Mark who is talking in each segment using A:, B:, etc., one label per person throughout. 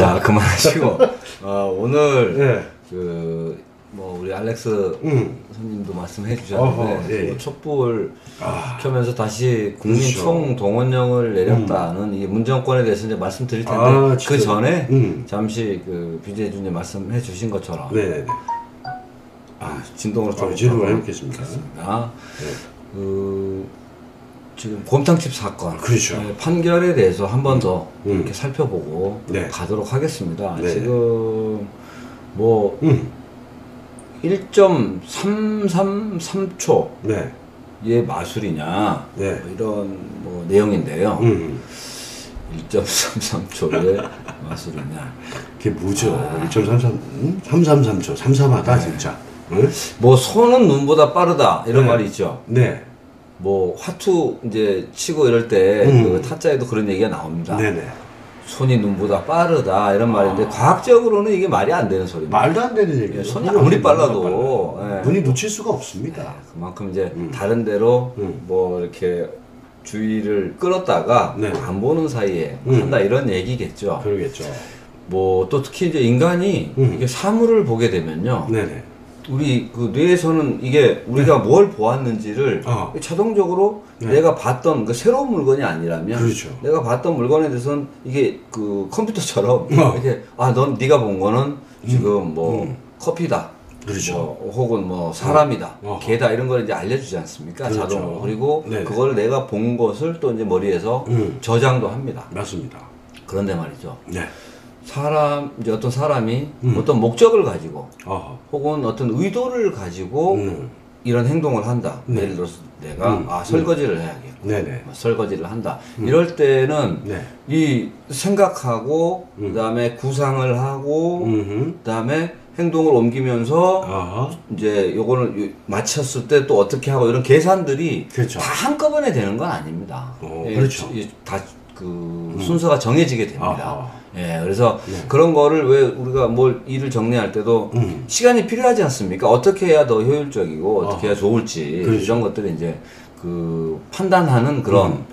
A: 자, 그만하시고 오늘
B: 네.
A: 뭐 우리 알렉스 선생님도 말씀해 주셨는데
B: 예.
A: 촛불 켜면서 다시 국민
B: 그렇죠.
A: 총동원령을 내렸다는 이 문정권에 대해서 이제 말씀드릴 텐데 그 전에 잠시 BJ 주님 말씀해 주신 것처럼
B: 네.
A: 진동으로 좀
B: 진동을 해보겠습니다.
A: 네. 지금 곰탕집 사건
B: 그렇죠.
A: 판결에 대해서 한 번 더 이렇게 살펴보고
B: 네.
A: 가도록 하겠습니다.
B: 네.
A: 지금 뭐 1.333초
B: 네.
A: 의 마술이냐
B: 네.
A: 뭐 이런 뭐 내용인데요. 1.33초의 마술이냐.
B: 그게 뭐죠? 333초. 삼삼하다 진짜. 응?
A: 뭐 손은 눈보다 빠르다 이런
B: 네.
A: 말이 있죠.
B: 네.
A: 뭐 화투 이제 치고 이럴 때 그 타짜에도 그런 얘기가 나옵니다.
B: 네네.
A: 손이 눈보다 빠르다 이런 말인데 과학적으로는 이게 말이 안 되는 소리입니다.
B: 말도 안 되는 얘기예요.
A: 손이 아무리 빨라도
B: 눈이 놓칠 수가 없습니다.
A: 네, 그만큼 이제 다른 데로 뭐 이렇게 주의를 끌었다가
B: 네.
A: 안 보는 사이에 한다 이런 얘기겠죠.
B: 그러겠죠.
A: 뭐 또 특히 이제 인간이 이게 사물을 보게 되면요.
B: 네네.
A: 우리 그 뇌에서는 이게 우리가 뭘 보았는지를 자동적으로 내가 봤던 그 새로운 물건이 아니라면
B: 그렇죠.
A: 내가 봤던 물건에 대해서는 이게 그 컴퓨터처럼 이렇게 넌 네가 본 거는 지금 뭐 커피다.
B: 그렇죠.
A: 뭐 혹은 뭐 사람이다, 개다 이런 걸 이제 알려주지 않습니까?
B: 그렇죠.
A: 자동으로. 그리고
B: 네네.
A: 그걸 내가 본 것을 또 이제 머리에서 저장도 합니다.
B: 맞습니다.
A: 그런데 말이죠.
B: 네.
A: 이제 어떤 사람이 어떤 목적을 가지고 혹은 어떤 의도를 가지고 이런 행동을 한다. 예를 들어서 내가 설거지를 해야겠고
B: 네네.
A: 설거지를 한다. 이럴 때는
B: 네.
A: 이 생각하고 그다음에 구상을 하고 그다음에 행동을 옮기면서 이제 요거를 마쳤을 때 또 어떻게 하고 이런 계산들이
B: 그렇죠.
A: 다 한꺼번에 되는 건 아닙니다.
B: 그렇죠.
A: 다 그 순서가 정해지게 됩니다. 예, 그래서 그런 거를 왜 우리가 뭘 일을 정리할 때도 시간이 필요하지 않습니까? 어떻게 해야 더 효율적이고 어떻게 해야 좋을지
B: 그렇죠.
A: 이런 것들을 이제 그 판단하는 그런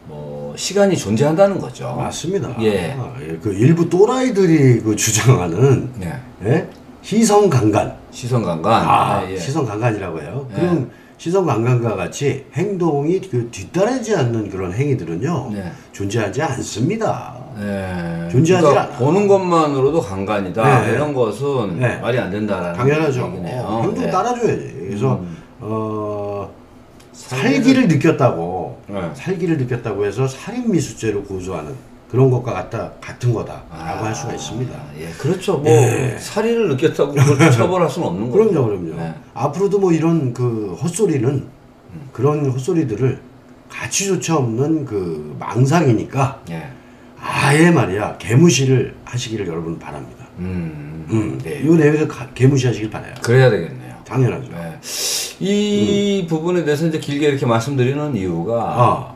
A: 뭐 시간이 존재한다는 거죠.
B: 맞습니다.
A: 예.
B: 그 일부 또라이들이 그 주장하는 예? 시선강간.
A: 시선강간. 예.
B: 시선강간이라고 해요. 그런 시선강간과 같이 행동이 그 뒤따르지 않는 그런 행위들은요 존재하지 않습니다. 존재하지
A: 그러니까
B: 않아.
A: 보는 것만으로도 강간이다. 이런 것은 말이 안 된다라는
B: 당연하죠.
A: 얘기네요.
B: 행동 따라줘야지. 그래서 살기를 느꼈다고 살기를 느꼈다고 해서 살인미수죄로 고소하는 그런 것과 같은 거다라고 할 수가 있습니다.
A: 예, 그렇죠. 뭐 살인을 느꼈다고 그걸 처벌할 수는 없는 거죠.
B: 그럼요. 앞으로도 뭐 이런 그 헛소리는 그런 헛소리들을 가치조차 없는 그 망상이니까 아예 말이야 개무시를 하시기를 여러분 바랍니다. 네. 이 내용에서 개무시하시길 바라요.
A: 그래야 되겠네요.
B: 당연하죠.
A: 이 부분에 대해서 이제 길게 이렇게 말씀드리는 이유가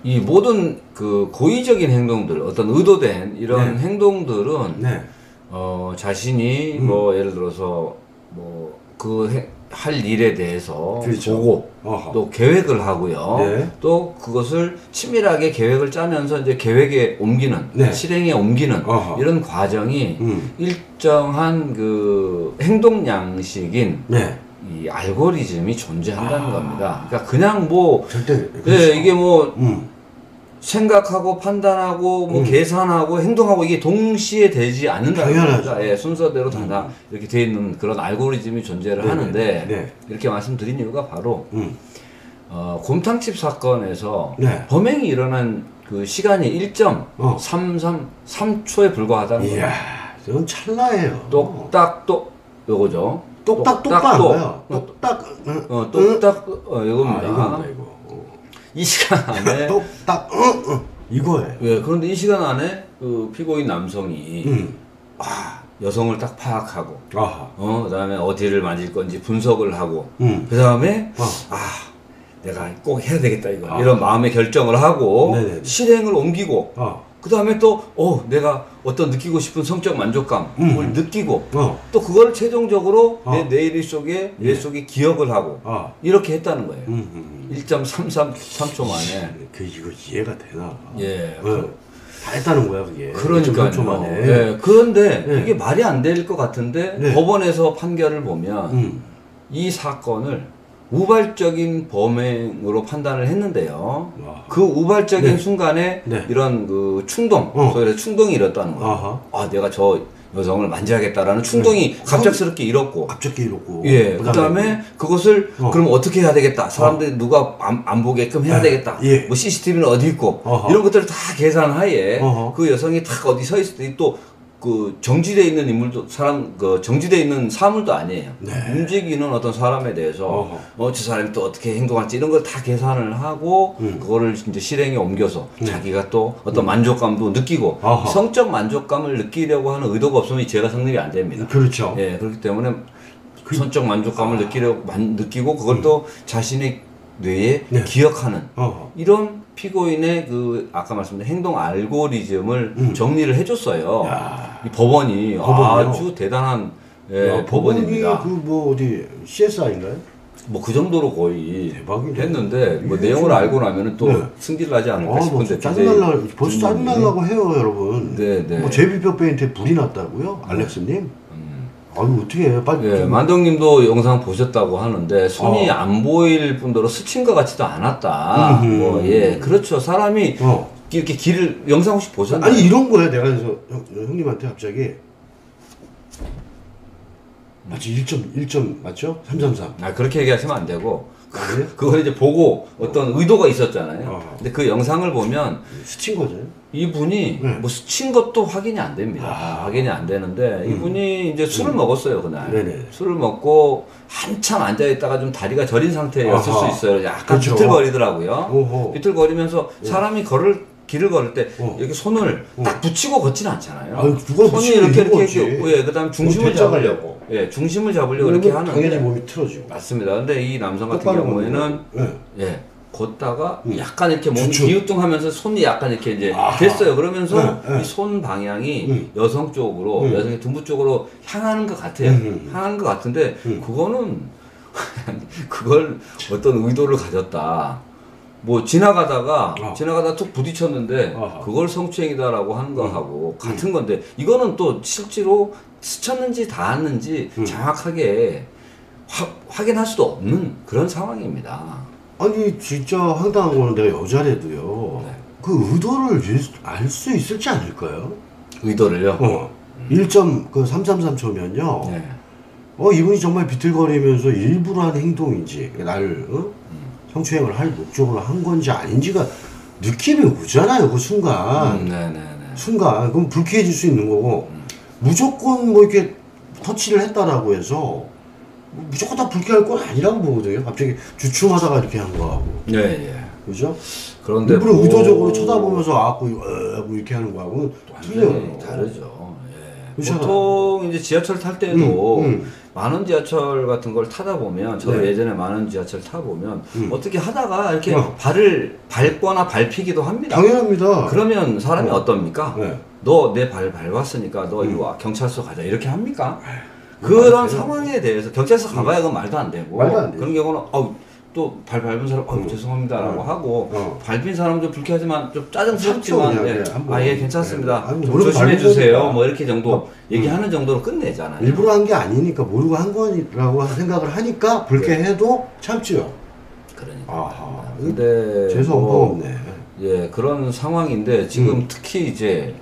A: 이 모든 그 고의적인 행동들, 어떤 의도된 이런 행동들은 자신이 뭐 예를 들어서 뭐 그 할 일에 대해서 보고 또 계획을 하고요. 또 그것을 치밀하게 계획을 짜면서 이제 계획에 옮기는 실행에 옮기는 이런 과정이 일정한 그 행동 양식인 이 알고리즘이 존재한다는 겁니다. 그러니까 그냥 뭐
B: 절대
A: 이게 뭐 생각하고 판단하고 뭐 계산하고 행동하고 이게 동시에 되지 않는다는 겁니다. 순서대로 다 이렇게 돼 있는 그런 알고리즘이 존재를 하는데 이렇게 말씀드린 이유가 바로 곰탕집 사건에서 범행이 일어난 그 시간이 1.333초에 불과하다는 겁니다.
B: 이야, 이건 찰나예요.
A: 똑딱똑 요거죠.
B: 똑딱똑딱 똑딱
A: 이겁니다.
B: 이겁니다 이거.
A: 이 시간 안에
B: 똑딱 이거예요.
A: 그런데 이 시간 안에 그 피고인 남성이 여성을 딱 파악하고 그다음에 어디를 만질 건지 분석을 하고 그다음에 내가 꼭 해야 되겠다 이런 마음의 결정을 하고 실행을 옮기고 그다음에 또 내가 어떤 느끼고 싶은 성적 만족감을 느끼고 또 그걸 최종적으로 내 뇌 속에 기억을 하고 이렇게 했다는 거예요. 1.333초 만에.
B: 이거 이해가 되나? 다 했다는 거야 그게.
A: 그러니까요. 네. 그런데 이게 말이 안 될 것 같은데 법원에서 판결을 보면 이 사건을 우발적인 범행으로 판단을 했는데요. 그 우발적인 순간에 이런 그 충동, 소위 말해서 충동이 일었다는 거예요. 아, 내가 저 여성을 만져야겠다라는 충동이 갑작스럽게 일었고. 예. 그 다음에 그것을 그럼 어떻게 해야 되겠다. 사람들이 누가 안 보게끔 해야 되겠다. 뭐 CCTV는 어디 있고. 이런 것들을 다 계산하에 그 여성이 딱 어디 서 있을 때 또 그 정지되어 있는 인물도 정지되어 있는 사물도 아니에요. 움직이는 어떤 사람에 대해서 저 사람이 또 어떻게 행동할지 이런 걸 다 계산을 하고 그거를 이제 실행에 옮겨서 자기가 또 어떤 만족감도 느끼고 성적 만족감을 느끼려고 하는 의도가 없으면 죄가 성립이 안 됩니다.
B: 그렇죠.
A: 예, 그렇기 때문에 성적 만족감을 느끼고 그걸 또 자신의 뇌에 기억하는 이런 피고인의 그 아까 말씀드린 행동 알고리즘을 정리를 해줬어요. 이 법원이 아주 대단한 법원입니다.
B: 그 뭐 어디 CSI인가요?
A: 뭐 그 정도로 거의
B: 대박이네.
A: 했는데 뭐 내용을 알고 나면은 또 승질 나지 않을까 싶은데
B: 벌써 짜증날라고 해요, 여러분. 뭐 제비뼈배한테 불이 났다고요, 알렉스님? 아유 어떻게 해요? 빨리.
A: 만덕님도 영상 보셨다고 하는데 손이 안 보일 뿐더러 스친 것 같지도 않았다. 그렇죠. 사람이 이렇게 영상 혹시 보셨나요?
B: 아니 이런 거야. 내가 그래서 형님한테 갑자기 맞지 1점 맞죠? 333.
A: 아 그렇게 얘기하시면 안 되고. 그걸 이제 보고 어떤 의도가 있었잖아요. 근데 그 영상을 보면
B: 스친 거죠.
A: 이분이 뭐 스친 것도 확인이 안 됩니다. 확인이 안 되는데 이분이 이제 술을 먹었어요 그날. 술을 먹고 한참 앉아 있다가 좀 다리가 저린 상태였을 수 있어요. 약간 비틀거리더라고요. 비틀거리면서 사람이 길을 걸을 때 이렇게 손을 딱 붙이고 걷지는 않잖아요. 손이 이렇게 그다음 중심을 잡으려고. 중심을 잡으려고 이렇게 하는데
B: 당연히 몸이 틀어지고.
A: 맞습니다. 근데 이 남성 같은 경우에는 걷다가 약간 이렇게 몸이 기우뚱하면서 손이 약간 이렇게 이제 됐어요. 그러면서 이 손 방향이 여성 쪽으로 여성의 등부 쪽으로 향하는 것 같아요. 향하는 것 같은데 그거는 그걸 어떤 의도를 가졌다. 뭐 지나가다가 툭 부딪혔는데 그걸 성추행이다라고 하는 거하고 같은 건데 이거는 또 실제로 스쳤는지 닿았는지 정확하게 확인할 수도 없는 그런 상황입니다.
B: 아니 진짜 황당한 거는 내가 여자래도요. 그 의도를 알 수 있을지 않을까요?
A: 의도를요?
B: 1.333초면요. 이분이 정말 비틀거리면서 일부러 한 행동인지 나를 성추행을 할 목적으로 한 건지 아닌지가 느낌이 오잖아요. 그 순간. 순간. 그럼 불쾌해질 수 있는 거고 무조건 뭐 이렇게 터치를 했다라고 해서 무조건 다 불쾌할 건 아니라고 보거든요. 갑자기 주춤하다가 이렇게 한 거하고. 그죠?
A: 그런데
B: 일부러 의도적으로 쳐다보면서 뭐 이렇게 하는 거하고는 틀려요.
A: 다르죠. 보통 이제 지하철 탈 때도 많은 지하철 같은 걸 타다 보면 저도 예전에 많은 지하철 타 보면 어떻게 하다가 이렇게 발을 밟거나 밟히기도 합니다.
B: 당연합니다.
A: 그러면 사람이 어떻습니까? 너 내 발 밟았으니까 너 이리 와 경찰서 가자 이렇게 합니까? 그런 상황에 대해서 경찰서 가봐야 그건 말도 안 되고 그런 경우는 또 발 밟은 사람 죄송합니다라고 하고 밟힌 사람도 불쾌하지만 좀 짜증스럽지만 괜찮습니다. 좀 조심해 주세요. 뭐 이렇게 정도 얘기하는 정도로 끝내잖아요.
B: 일부러 한 게 아니니까 모르고 한 거라고 생각을 하니까 불쾌해도 참지요.
A: 그러니까. 근데
B: 재수 없네.
A: 그런 상황인데 지금 특히 이제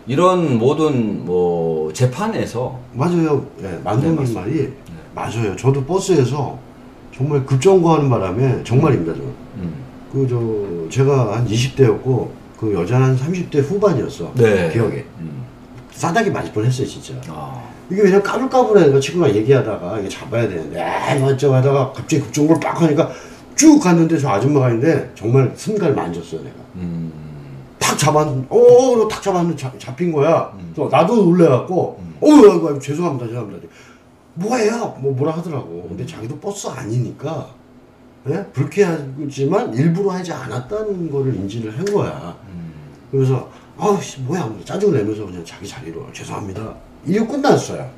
A: 이런 모든 뭐 재판에서
B: 맞아요. 만동님 말이 맞아요. 저도 버스에서 정말 급정거하는 바람에 정말입니다. 제가 한 20대였고 그 여자는 한 30대 후반이었어. 기억에. 싸다기 맞을 뻔했어요 진짜. 이게 왜냐면 까불까불하니까 친구랑 얘기하다가 이게 잡아야 되는데 맞죠 하다가 갑자기 급정거를 빡 하니까 쭉 갔는데 저 아줌마가 있는데 정말 승가를 만졌어요 내가. 탁 잡았는데 잡힌 거야. 나도 놀래갖고 아이고 죄송합니다. 뭐예요? 뭐라 하더라고. 근데 자기도 버스 아니니까 불쾌하지만 일부러 하지 않았다는 거를 인지를 한 거야. 그래서 뭐야 짜증을 내면서 그냥 자기 자리로 죄송합니다. 이거 끝났어요.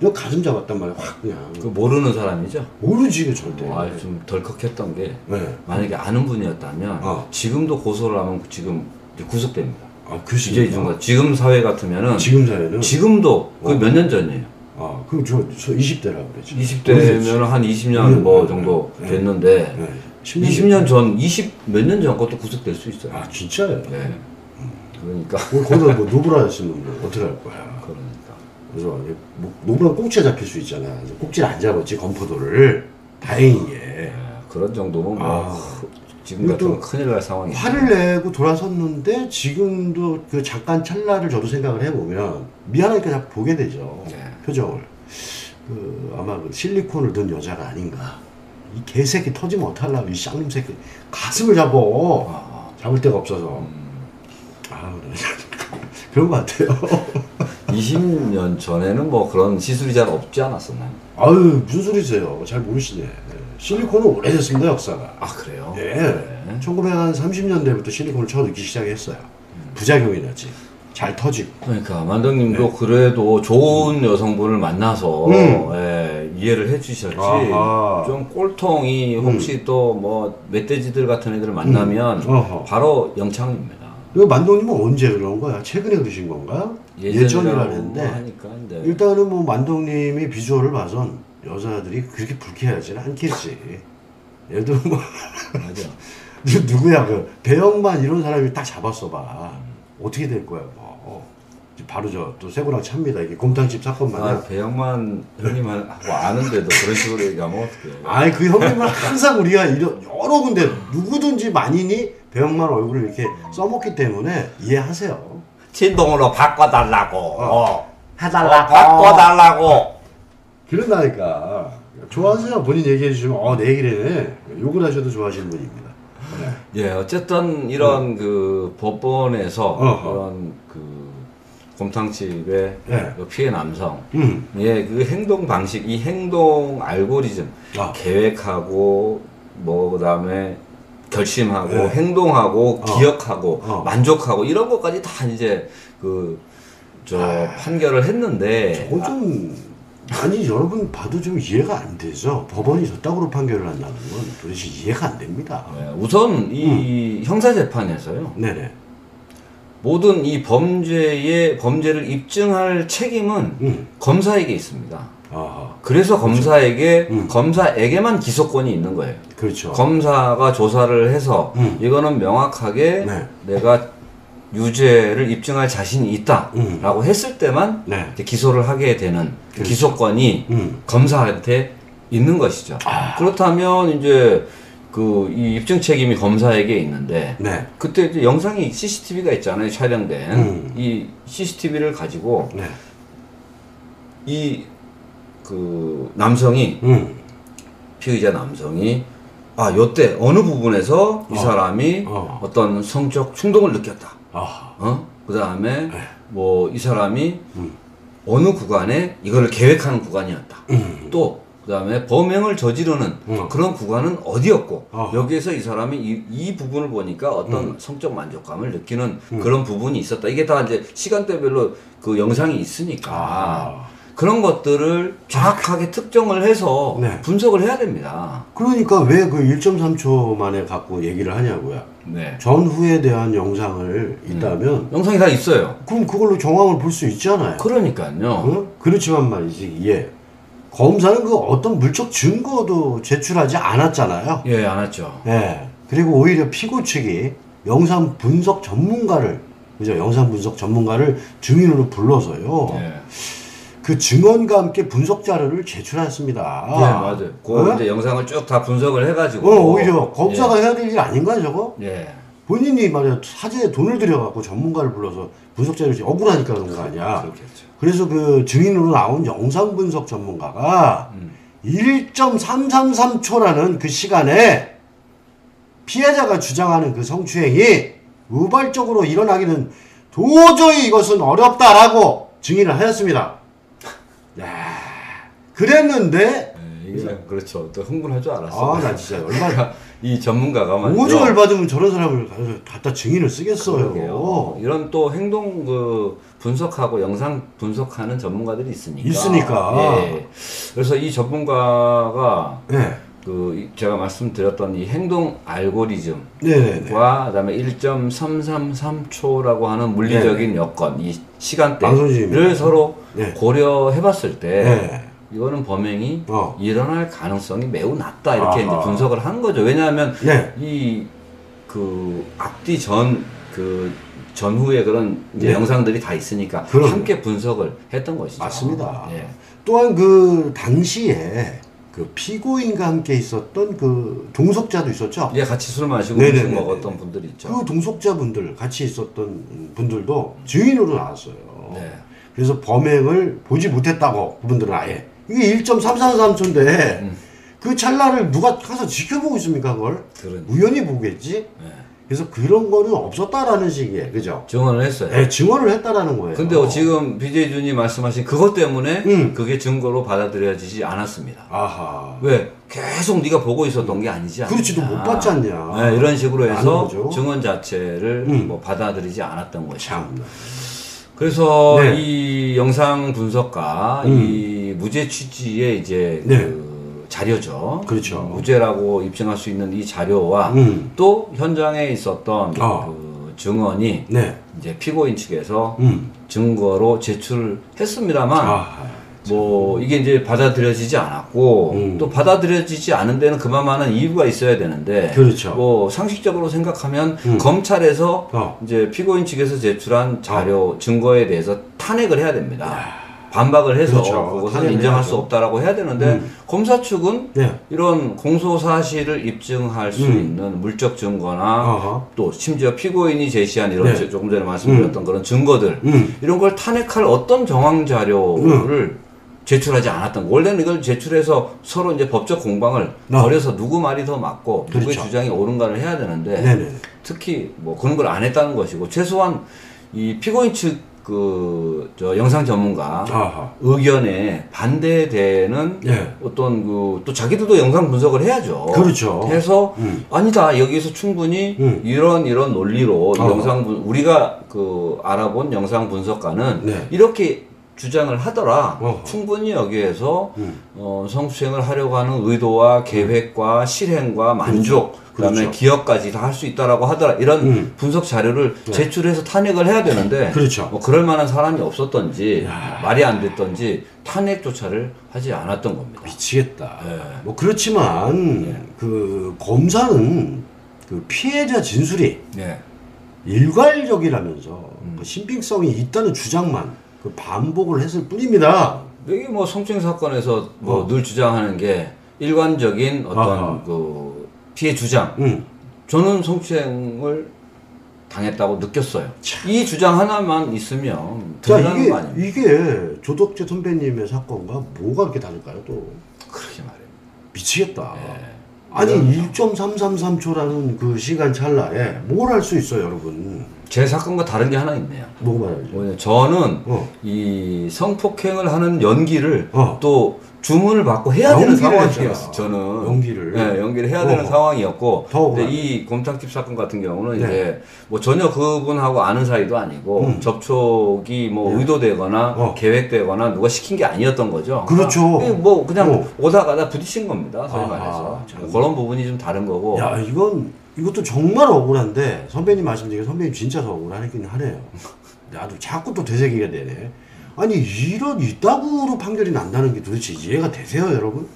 B: 저 가슴 잡았단 말이야. 확 그냥.
A: 그 모르는 사람이죠?
B: 모르지 절대.
A: 좀 덜컥했던 게 만약에 아는 분이었다면 지금도 고소를 하면 지금 구속됩니다. DJ 중과 지금 사회 같으면은
B: 지금 사회는
A: 지금도 그 몇 년 전이에요.
B: 그럼 저 20대라고 그랬죠.
A: 20대면 한 20년 뭐 정도 됐는데 20년 전, 20몇 년 전 것도 구속될 수 있어요.
B: 진짜요?
A: 네. 그러니까.
B: 거기다 뭐 노브라 하시면 어떻게 할 거야.
A: 그러니까.
B: 그래서 노브라 꼭지가 잡힐 수 있잖아. 꼭지를 안 잡았지, 건포도를. 다행이게.
A: 그런 정도면 뭐 지금 같은 큰일 날 상황이죠.
B: 화를 내고 돌아섰는데 지금도 그 잠깐 찰나를 저도 생각을 해보면 미안하니까 자꾸 보게 되죠. 표정을. 아마 그 실리콘을 든 여자가 아닌가. 이 개새끼 터지면 어떡하려고 이 쌍놈 새끼 가슴을 잡을 데가 없어서 그런 것 같아요.
A: 20년 전에는 뭐 그런 시술이 잘 없지 않았었나요?
B: 무슨 소리세요? 잘 모르시네. 실리콘은 오래됐습니다, 역사가.
A: 그래요?
B: 네. 1930년대부터 실리콘을 처음 넣기 시작했어요. 부작용이 나지. 잘 터지고.
A: 그러니까 만덕님도 그래도 좋은 여성분을 만나서 이해를 해주셨지. 좀 꼴통이 혹시 또 뭐 멧돼지들 같은 애들을 만나면 바로 영창입니다.
B: 이거 만덕님은 언제 그런 거야? 최근에 그러신 건가? 예전이라는데 일단은 뭐 만덕님이 비주얼을 봐선 여자들이 그렇게 불쾌하지는 않겠지. 얘도 뭐
A: 맞아.
B: 누구야 그 배영만 이런 사람이 딱 잡았어 봐. 어떻게 될 거야 뭐. 바로 또 쇠고랑 찹니다. 이게 곰탕집 사건만.
A: 배영만 형님하고 아는데도 그런 식으로 얘기하면 어떡해.
B: 그 형님은 항상 우리가 여러 군데 누구든지 만인이 배영만 얼굴을 이렇게 써먹기 때문에 이해하세요.
A: 진동으로 바꿔달라고. 해달라고. 바꿔달라고.
B: 그런다니까. 좋아하세요. 본인 얘기해 주시면 내 얘기를 욕을 하셔도 좋아하시는 분입니다.
A: 예, 어쨌든 이런 그 법원에서 그런 그 곰탕집의 그 피해 남성 그 행동 방식, 이 행동 알고리즘 계획하고 뭐 그다음에 결심하고 행동하고 기억하고 만족하고 이런 것까지 다 이제 판결을 했는데 여러분 봐도 좀 이해가 안 되죠. 법원이 저따구로 판결을 한다는 건 도대체 이해가 안 됩니다. 우선 이 형사재판에서요.
B: 네네.
A: 모든 이 범죄를 입증할 책임은 검사에게 있습니다. 그래서 검사에게만 기소권이 있는 거예요.
B: 그렇죠.
A: 검사가 조사를 해서 이거는 명확하게 내가 유죄를 입증할 자신이 있다라고 했을 때만 이제 기소를 하게 되는 기소권이 검사한테 있는 것이죠. 그렇다면 이제 이 입증 책임이 검사에게 있는데 그때 이제 영상이 CCTV가 있잖아요. 촬영된 이 CCTV를 가지고 이 남성이 피의자 남성이 요때 어느 부분에서 이 사람이 어떤 성적 충동을 느꼈다. 그 다음에 뭐 이 사람이 어느 구간에 이거를 계획하는 구간이었다. 또 그 다음에 범행을 저지르는 그런 구간은 어디였고 여기에서 이 사람이 이 부분을 보니까 어떤 성적 만족감을 느끼는 그런 부분이 있었다. 이게 다 이제 시간대별로 그 영상이 있으니까 그런 것들을 정확하게 특정을 해서 분석을 해야 됩니다.
B: 그러니까 왜 그 1.3초 만에 갖고 얘기를 하냐고요. 전후에 대한 영상을 있다면
A: 영상이 다 있어요.
B: 그럼 그걸로 정황을 볼 수 있잖아요.
A: 그러니까요.
B: 그렇지만 말이지 검사는 그 어떤 물적 증거도 제출하지 않았잖아요.
A: 안 했죠.
B: 그리고 오히려 피고 측이 영상 분석 전문가를 증인으로 불러서요. 그 증언과 함께 분석 자료를 제출했습니다.
A: 맞아요. 이제 영상을 쭉 다 분석을 해가지고.
B: 오히려 검사가 해야 될 일 아닌가요, 저거? 본인이 말이야 사제에 돈을 들여갖고 전문가를 불러서 분석 자료를 억울하니까 그런 거 아니야.
A: 그렇겠죠.
B: 그래서 그 증인으로 나온 영상 분석 전문가가 1.333초라는 그 시간에 피해자가 주장하는 그 성추행이 우발적으로 일어나기는 도저히 이것은 어렵다라고 증인을 하였습니다. 그랬는데
A: 그렇죠. 또 흥분할 줄 알았어.
B: 나 진짜 얼마나
A: 이 전문가가 말이죠.
B: 오죽 열받으면 저런 사람을 갖다 증인을 쓰겠어요.
A: 이런 또 행동 분석하고 영상 분석하는 전문가들이 있으니까.
B: 있으니까.
A: 그래서 이 전문가가 제가 말씀드렸던 이 행동 알고리즘과
B: 네네네.
A: 그다음에 1.333초라고 하는 물리적인 네네. 여건, 이 시간대를 서로 네. 고려해봤을 때 네. 이거는 범행이 일어날 가능성이 매우 낮다 이렇게 이제 분석을 한 거죠. 왜냐하면 네. 이 앞뒤 전후에 그런 이제 네. 영상들이 다 있으니까 그럼요. 함께 분석을 했던 것이죠.
B: 맞습니다. 예. 또한 그 당시에 그 피고인과 함께 있었던 그 동석자도 있었죠.
A: 예, 같이 술 마시고 음식 먹었던 분들이 있죠.
B: 그 동석자분들 같이 있었던 분들도 증인으로 나왔어요. 네. 그래서 범행을 보지 못했다고 그분들은 아예 이게 1.333초인데 그 찰나를 누가 가서 지켜보고 있습니까 그걸? 우연히 보겠지. 네. 그래서 그런 거는 없었다라는 식이에요. 그죠?
A: 증언을 했어요.
B: 네, 증언을 했다라는 거예요.
A: 근데 지금 BJ 준이 말씀하신 그것 때문에 그게 증거로 받아들여지지 않았습니다. 아하. 왜? 계속 네가 보고 있었던 게 아니지 않냐.
B: 그렇지, 너 못 봤지 않냐.
A: 네, 이런 식으로 해서 증언 자체를 뭐 받아들이지 않았던 거죠. 참. 그래서 네. 이 영상 분석가, 이 무죄 취지의 이제 네. 자료죠.
B: 그렇죠.
A: 무죄라고 입증할 수 있는 이 자료와 또 현장에 있었던 그 증언이 네. 이제 피고인 측에서 증거로 제출했습니다만 뭐 이게 이제 받아들여지지 않았고 또 받아들여지지 않은 데는 그만한 이유가 있어야 되는데
B: 그렇죠.
A: 뭐 상식적으로 생각하면 검찰에서 이제 피고인 측에서 제출한 자료 증거에 대해서 탄핵을 해야 됩니다. 반박을 해서 그렇죠. 그것은 인정할 수 없다라고 해야 되는데 검사 측은 네. 이런 공소 사실을 입증할 수 있는 물적 증거나 또 심지어 피고인이 제시한 이런 네. 조금 전에 말씀드렸던 그런 증거들 이런 걸 탄핵할 어떤 정황 자료를 제출하지 않았던 거. 원래는 이걸 제출해서 서로 이제 법적 공방을 벌여서 누구 말이 더 맞고 그렇죠. 누구의 주장이 옳은가를 해야 되는데 네네. 특히 뭐 그런 걸 안 했다는 것이고 최소한 이 피고인 측 저 영상 전문가 의견에 반대되는 예. 어떤 또 자기들도 영상 분석을 해야죠.
B: 그렇죠.
A: 해서 아니다 여기서 충분히 이런 논리로 우리가 알아본 영상 분석가는 네. 이렇게 주장을 하더라. 충분히 여기에서 성추행을 하려고 하는 의도와 계획과 실행과 만족 그렇죠. 그다음에 그렇죠. 기억까지 다 할 수 있다라고 하더라. 이런 분석 자료를 네. 제출해서 탄핵을 해야 되는데
B: 그렇죠.
A: 뭐 그럴 만한 사람이 없었던지 말이 안 됐던지 탄핵조차를 하지 않았던 겁니다.
B: 미치겠다. 네. 뭐 그렇지만 네. 그 검사는 그 피해자 진술이 네. 일괄적이라면서 그 신빙성이 있다는 주장만 그 반복을 했을 뿐입니다.
A: 여기 뭐 성추행 사건에서 뭐 늘 주장하는 게 일관적인 어떤 그 피해 주장. 저는 성추행을 당했다고 느꼈어요. 참. 이 주장 하나만 있으면
B: 대단한 거 아닙니까? 이게 조덕재 선배님의 사건과 뭐가 그렇게 다를까요? 또
A: 그러게 말이에요.
B: 미치겠다. 네. 아니 1.333초라는 그 시간 찰나에 뭘 할 수 있어요, 여러분?
A: 제 사건과 다른 게 하나 있네요.
B: 뭐가 말이죠?
A: 저는 이 성폭행을 하는 연기를 또 주문을 받고 해야 되는 상황이었어요. 저는 연기를 해야 되는 상황이었고, 근데 이 곰탕집 사건 같은 경우는 네. 이제 뭐 전혀 그분하고 아는 사이도 아니고 접촉이 뭐 의도되거나 계획되거나 누가 시킨 게 아니었던 거죠.
B: 그렇죠.
A: 뭐 그냥 오다가다 부딪힌 겁니다. 소위 말해서 그런 부분이 좀 다른 거고.
B: 야 이것도 정말 억울한데 선배님 말씀드리니까 선배님 진짜 더 억울하긴 하네요. 나도 자꾸 또 되새기게 되네. 아니 이런 이따구로 판결이 난다는 게 도대체 이해가 되세요 여러분?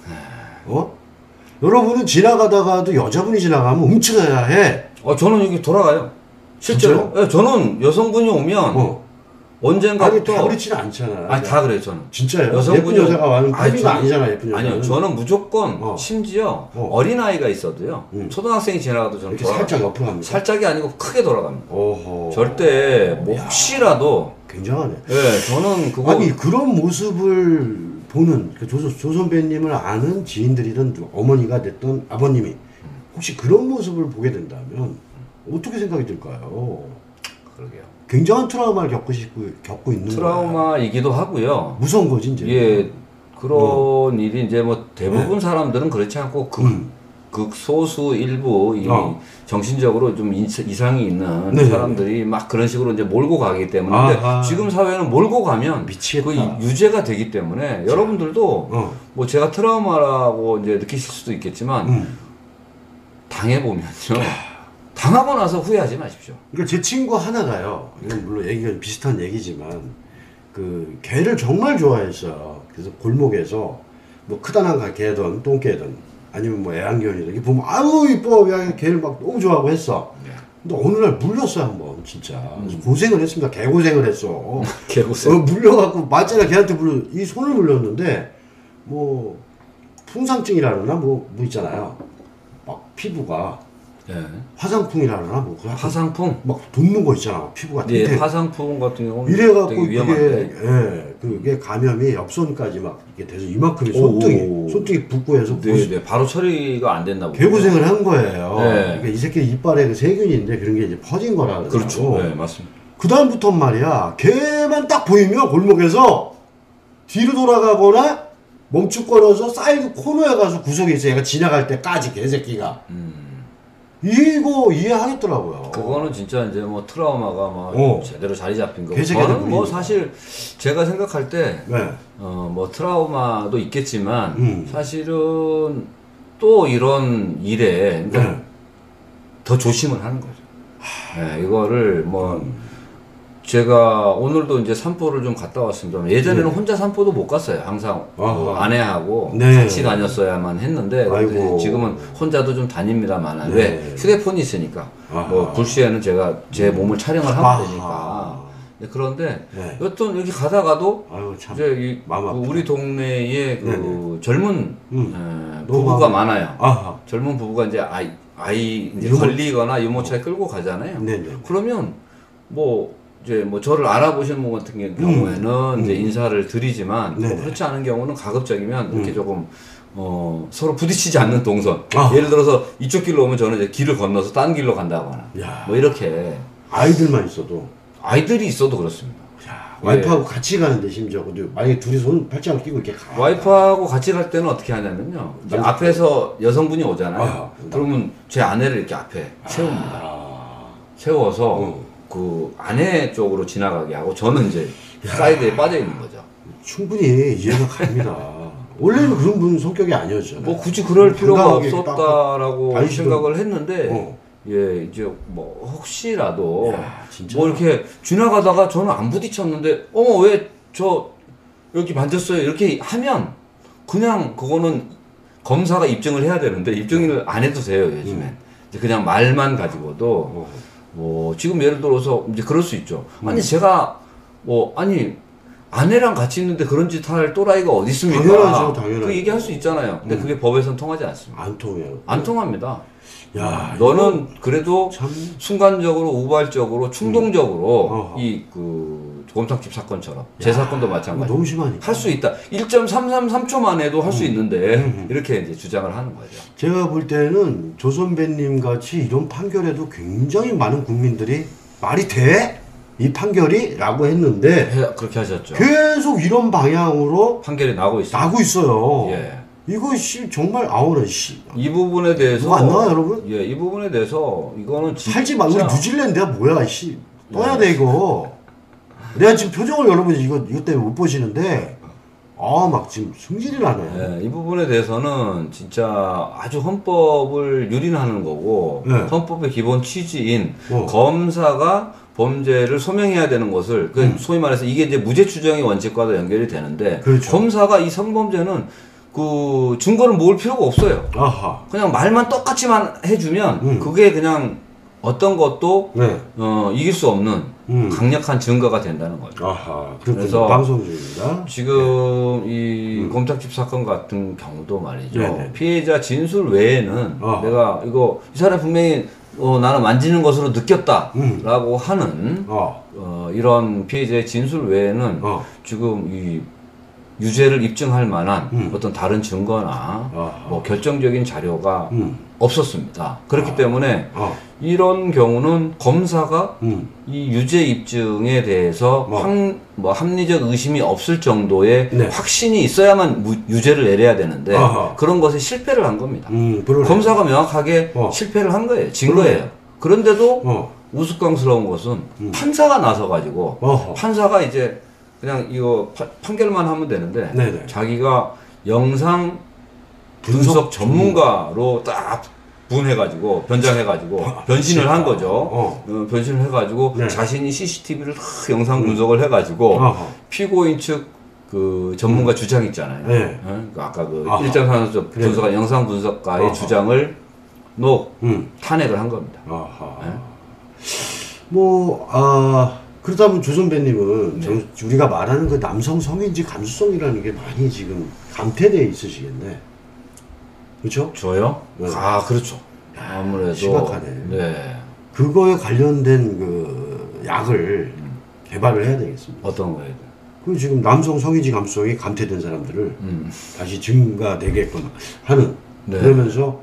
B: 여러분은 지나가다가도 여자분이 지나가면 훔쳐야 해.
A: 저는 여기 돌아가요. 실제로. 네, 저는 여성분이 오면 언젠가부터.
B: 다 그렇지는 않잖아.
A: 아니 다 그래요 저는.
B: 진짜요? 예쁜 여자가 와는 편의가 아니잖아 예쁜 여자.
A: 아니요 저는 무조건 심지어 어린아이가 있어도요 초등학생이 지나가도 저는
B: 이렇게 살짝 옆으로 갑니다.
A: 살짝이 아니고 크게 돌아갑니다. 절대 뭐 혹시라도.
B: 굉장하네.
A: 네, 저는 그거.
B: 아니 그런 모습을 보는 조 선배님을 아는 지인들이든 어머니가 됐던 아버님이 혹시 그런 모습을 보게 된다면 어떻게 생각이 들까요?
A: 그러게요.
B: 굉장한 트라우마를 겪고 있는
A: 트라우마이기도
B: 거예요.
A: 하고요.
B: 무서운 거지 이제.
A: 예, 그런 일이 이제 뭐 대부분 사람들은 그렇지 않고 극소수 일부 이 정신적으로 좀 이상이 있는
B: 네네.
A: 사람들이 막 그런 식으로 이제 몰고 가기 때문에 근데 지금 사회는 몰고 가면
B: 미치겠다.
A: 그 유죄가 되기 때문에 여러분들도 뭐 제가 트라우마라고 이제 느끼실 수도 있겠지만 당해보면요. 당하고 나서 후회하지 마십시오.
B: 그러니까 제 친구 하나가요. 이건 물론 얘기가 비슷한 얘기지만 그 개를 정말 좋아했어요. 그래서 골목에서 뭐 크다란 개든 똥개든 아니면 뭐 애완견이든 이렇게 보면 아유 이뻐 야 개를 막 너무 좋아하고 했어. 근데 어느 날 물렸어요 한번 진짜. 고생을 했습니다. 개고생을 했어.
A: 개고생.
B: 물려갖고 맞잖아 걔한테 이 손을 물렸는데 뭐 풍상증이라나 뭐 있잖아요. 막 피부가
A: 예.
B: 화상풍이라 그러나 뭐
A: 화상풍
B: 막 돋는 거 있잖아 피부가.
A: 예, 화상풍 같은 경우는
B: 이래갖고
A: 되게 위험한데.
B: 그게 감염이 옆손까지 막 이렇게 돼서 이만큼이 손등이 붓고 해서
A: 네, 바로 처리가 안 됐나 보죠.
B: 개고생을 한 거예요.
A: 네.
B: 그러니까 이 새끼 이빨에 그 세균인데 그런 게 이제 퍼진 거라 그러더라고.
A: 그렇죠. 네, 맞습니다.
B: 그 다음부터 말이야 개만 딱 보이면 골목에서 뒤로 돌아가거나 멈칫거려서 사이드 코너에 가서 구석에 있어. 얘가 지나갈 때까지 개새끼가. 이거 이해하겠더라고요.
A: 그거는 진짜 이제 뭐 트라우마가 뭐 제대로 자리 잡힌 거고. 저는 뭐 사실 제가 생각할 때 뭐 트라우마도 있겠지만 사실은 또 이런 일에 그러니까 더 조심을 하는 거죠. 네, 이거를 뭐 제가 오늘도 이제 산보를 좀 갔다 왔습니다. 예전에는 혼자 산보도 못 갔어요. 항상 아내하고 같이 다녔어야만 했는데 지금은 혼자도 좀 다닙니다만 왜 휴대폰이 있으니까 뭐 불시에는 제가 제 몸을 촬영을 하면 되니까. 그런데 여튼 여기 가다가도 이제 우리 동네에 그 젊은 부부가 많아요. 젊은 부부가 이제 아이 이제 걸리거나 유모차에 끌고 가잖아요. 그러면 이제 뭐 저를 알아보시는 분 같은 경우에는 이제 인사를 드리지만 뭐 그렇지 않은 경우는 가급적이면 이렇게 조금 서로 부딪히지 않는 동선. 예를 들어서 이쪽 길로 오면 저는 이제 길을 건너서 딴 길로 간다거나 뭐 이렇게
B: 아이들만 있어도
A: 아이들이 있어도 그렇습니다.
B: 와이프하고 같이 가는데 심지어 근데 만약에 둘이 손 팔짱을 끼고 이렇게 가.
A: 와이프하고 같이 갈 때는 어떻게 하냐면요. 이제 앞에서 여성분이 오잖아요. 그러면 제 아내를 이렇게 앞에 세웁니다. 세워서 그 아내 쪽으로 지나가게 하고 저는 이제 사이드에 빠져 있는 거죠.
B: 충분히 이해가 갑니다. 원래는 그런 분 성격이 아니었잖아요.
A: 뭐 굳이 그럴 필요가 없었다라고 생각을 했는데 이제 뭐 혹시라도 뭐 이렇게 지나가다가 저는 안 부딪혔는데 왜 저 여기 만졌어요 이렇게 하면 그냥 그거는 검사가 입증을 해야 되는데 입증을 안 해도 돼요 요즘엔. 이제 그냥 말만 가지고도 뭐 지금 예를 들어서 이제 그럴 수 있죠. 아니 제가 아니 아내랑 같이 있는데 그런 짓 할 또라이가 어디 있습니까?
B: 당연하죠.
A: 그 얘기할 수 있잖아요. 근데 그게 법에선 통하지 않습니다.
B: 안 통해요.
A: 안 통합니다.
B: 야,
A: 너는 그래도
B: 참...
A: 순간적으로 우발적으로 충동적으로 이 그 곰탕집 사건처럼 제 사건도 마찬가지.
B: 너무 심하니까.
A: 할 수 있다. 1.333초 만에도 할 수 있는데 이렇게 이제 주장을 하는 거죠.
B: 제가 볼 때는 조 선배님 같이 이런 판결에도 굉장히 많은 국민들이 말이 돼? 이 판결이? 라고 했는데
A: 그렇게 하셨죠.
B: 계속 이런 방향으로
A: 판결이 나고
B: 있어요. 이거 정말 아우라
A: 이 부분에 대해서
B: 안 나와 여러분?
A: 이 부분에 대해서 이거는 진짜
B: 살지 마. 우리 뉴질랜드야 뭐야 떠야 돼 이거. 내가 지금 표정을 여러분 이것 때문에 못 보시는데 막 지금 승질이 나네.
A: 이 부분에 대해서는 진짜 아주 헌법을 유린하는 거고 헌법의 기본 취지인 검사가 범죄를 소명해야 되는 것을 소위 말해서 이게 이제 무죄 추정의 원칙과도 연결이 되는데 검사가 이 성범죄는 그 증거를 모을 필요가 없어요. 그냥 말만 똑같이만 해주면 그게 그냥 어떤 것도 이길 수 없는 강력한 증거가 된다는 거죠.
B: 그래서 방송 중입니다.
A: 지금 이 곰탕집 사건 같은 경우도 말이죠. 피해자 진술 외에는 내가 이 사람 분명히 나는 만지는 것으로 느꼈다라고 하는 이런 피해자의 진술 외에는 지금 이 유죄를 입증할 만한 어떤 다른 증거나 뭐 결정적인 자료가 없었습니다. 그렇기 때문에 이런 경우는 검사가 이 유죄 입증에 대해서 뭐 합리적 의심이 없을 정도의
B: 네.
A: 확신이 있어야만 유죄를 내려야 되는데 그런 것에 실패를 한 겁니다. 검사가 명확하게 실패를 한 거예요. 진 거예요. 그런데도 우스꽝스러운 것은 판사가 나서가지고 판사가 이제 그냥 이거 판결만 하면 되는데
B: 네네.
A: 자기가 영상 분석 전문가로 딱 분해가지고 변장해가지고 변신을 한 거죠. 변신을 해가지고
B: 네.
A: 자신이 CCTV를 영상 분석을 해가지고 피고인 측 그 전문가 주장 있잖아요.
B: 네.
A: 아까 그 1.3조 분석가 영상 분석가의 주장을 탄핵을 한 겁니다.
B: 그렇다면 조 선배님은 우리가 말하는 그 남성 성인지 감수성이라는 게 많이 지금 감퇴되어 있으시겠네. 그렇죠?
A: 저요?
B: 네.
A: 그렇죠. 아무래도
B: 심각하네.
A: 네.
B: 그거에 관련된 그 약을 개발을 해야 되겠습니다.
A: 어떤 거예요?
B: 그 지금 남성 성인지 감수성이 감퇴된 사람들을 다시 증가되게끔 하는
A: 네.
B: 그러면서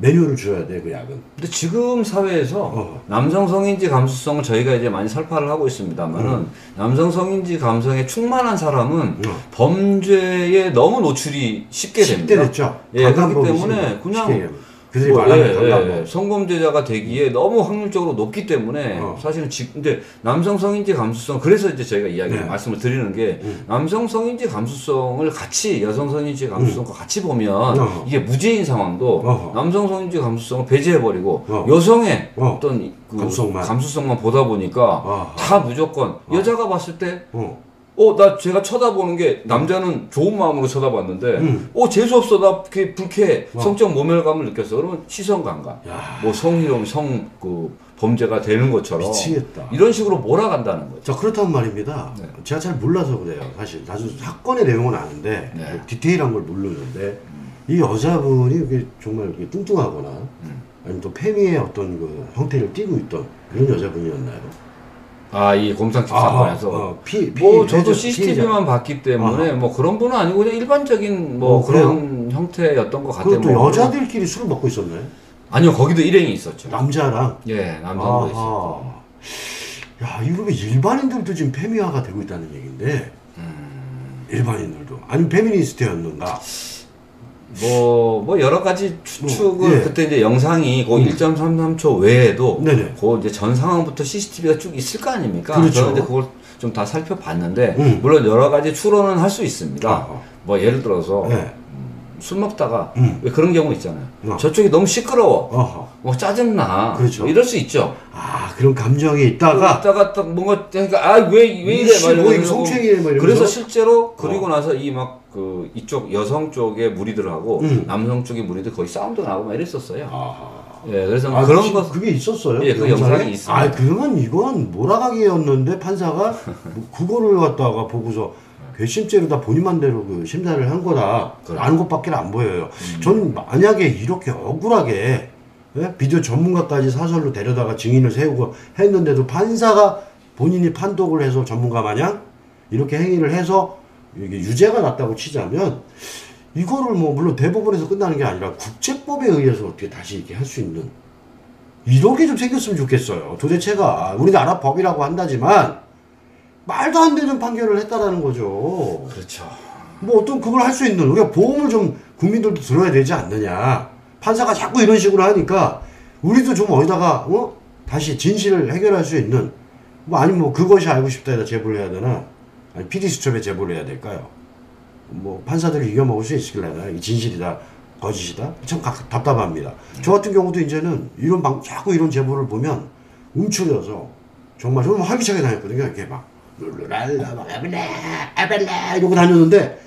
B: 매뉴얼을 줘야 돼, 그 약은.
A: 근데 지금 사회에서 남성 성인지 감수성을 저희가 이제 많이 설파를 하고 있습니다만은 쉽게 성인지 감성에 충만한 사람은 범죄에 너무 노출이 쉽게 됩니다.
B: 됐죠.
A: 예, 그렇기 때문에 그냥
B: 그들이 말하는
A: 성범죄자가 되기에 너무 확률적으로 높기 때문에 사실은 근데 남성 성인지 감수성 그래서 이제 저희가 이야기를 말씀을 드리는 게 남성 성인지 감수성을 같이 여성 성인지 감수성과 같이 보면 이게 무죄인 상황도 남성 성인지 감수성을 배제해버리고 여성의 어떤 그 감수성만 보다 보니까 다 무조건 여자가 봤을 때 나 제가 쳐다보는 게 남자는 좋은 마음으로 쳐다봤는데 재수없어 나 불쾌해 성적 모멸감을 느꼈어 그러면 시선 감각 뭐 성희롱 그 범죄가 되는 것처럼
B: 미치겠다.
A: 이런 식으로 몰아간다는 거죠.
B: 자 그렇단 말입니다. 네. 제가 잘 몰라서 그래요. 사실 아주 사건의 내용은 아는데 디테일한 걸 모르는데 이 여자분이 이게 정말 이렇게 뚱뚱하거나 아니면 또 페미의 어떤 그 형태를 띠고 있던 그런 여자분이었나요?
A: 이 공상집 사건에서 저도 CCTV만 봤기 때문에 뭐 그런 분은 아니고 그냥 일반적인 뭐 그런 형태였던 것 같아요.
B: 그것도 여자들끼리 술을 먹고 있었나요?
A: 아니요, 거기도 일행이 있었죠.
B: 남자랑?
A: 예, 남자도 있었고.
B: 야, 이거 왜 일반인들도 지금 페미화가 되고 있다는 얘기인데 일반인들도 아니면 페미니스트였는가?
A: 뭐 여러 가지 추측을 그때 이제 영상이 그 1.33초 외에도 그 이제 전 상황부터 CCTV가 쭉 있을 거 아닙니까?
B: 그렇죠.
A: 저는 이제 그걸 좀 다 살펴봤는데 물론 여러 가지 추론은 할 수 있습니다. 뭐 예를 들어서 술 먹다가 왜 그런 경우 있잖아요. 저쪽이 너무 시끄러워. 뭐 짜증나.
B: 그렇죠.
A: 뭐 이럴 수 있죠.
B: 그런 감정이 있다가
A: 딱 뭔가 그러니까 왜 이래 막
B: 이거 성추행이래 막
A: 그래서 실제로 그리고 나서 이쪽 여성 쪽의 무리들하고 남성 쪽의 무리들 거의 싸움도 나고 막 이랬었어요. 예, 그래서 그런 거
B: 그게 있었어요.
A: 예, 그 영상이 있습니다.
B: 그러면 이건 몰아가기였는데 판사가 그거를 갖다가 보고서 괘씸죄로 본인 맘대로 그 심사를 한 거다라는 것밖에 안 보여요. 저는 만약에 이렇게 억울하게 비디오 전문가까지 사설로 데려다가 증인을 세우고 했는데도 판사가 본인이 판독을 해서 전문가 마냥 이렇게 행위를 해서 이게 유죄가 났다고 치자면 이거를 뭐 물론 대법원에서 끝나는 게 아니라 국제법에 의해서 어떻게 다시 이렇게 할 수 있는 이렇게 좀 생겼으면 좋겠어요. 도대체가 우리나라 법이라고 한다지만 말도 안 되는 판결을 했다라는 거죠.
A: 그렇죠.
B: 뭐 어떤 그걸 할 수 있는 우리가 보험을 좀 국민들도 들어야 되지 않느냐. 판사가 자꾸 이런 식으로 하니까 우리도 좀 어디다가 다시 진실을 해결할 수 있는 뭐 아니면 뭐 그것이 알고 싶다에다 제보를 해야 되나 아니 PD수첩에 제보를 해야 될까요? 뭐 판사들이 이겨먹을 수 있을래나 이 진실이다 거짓이다 참 답답합니다. 저 같은 경우도 이제는 자꾸 이런 제보를 보면 움츠려서 정말 좀 활기차게 다녔거든요. 이렇게 막 아벨라 이러고 다녔는데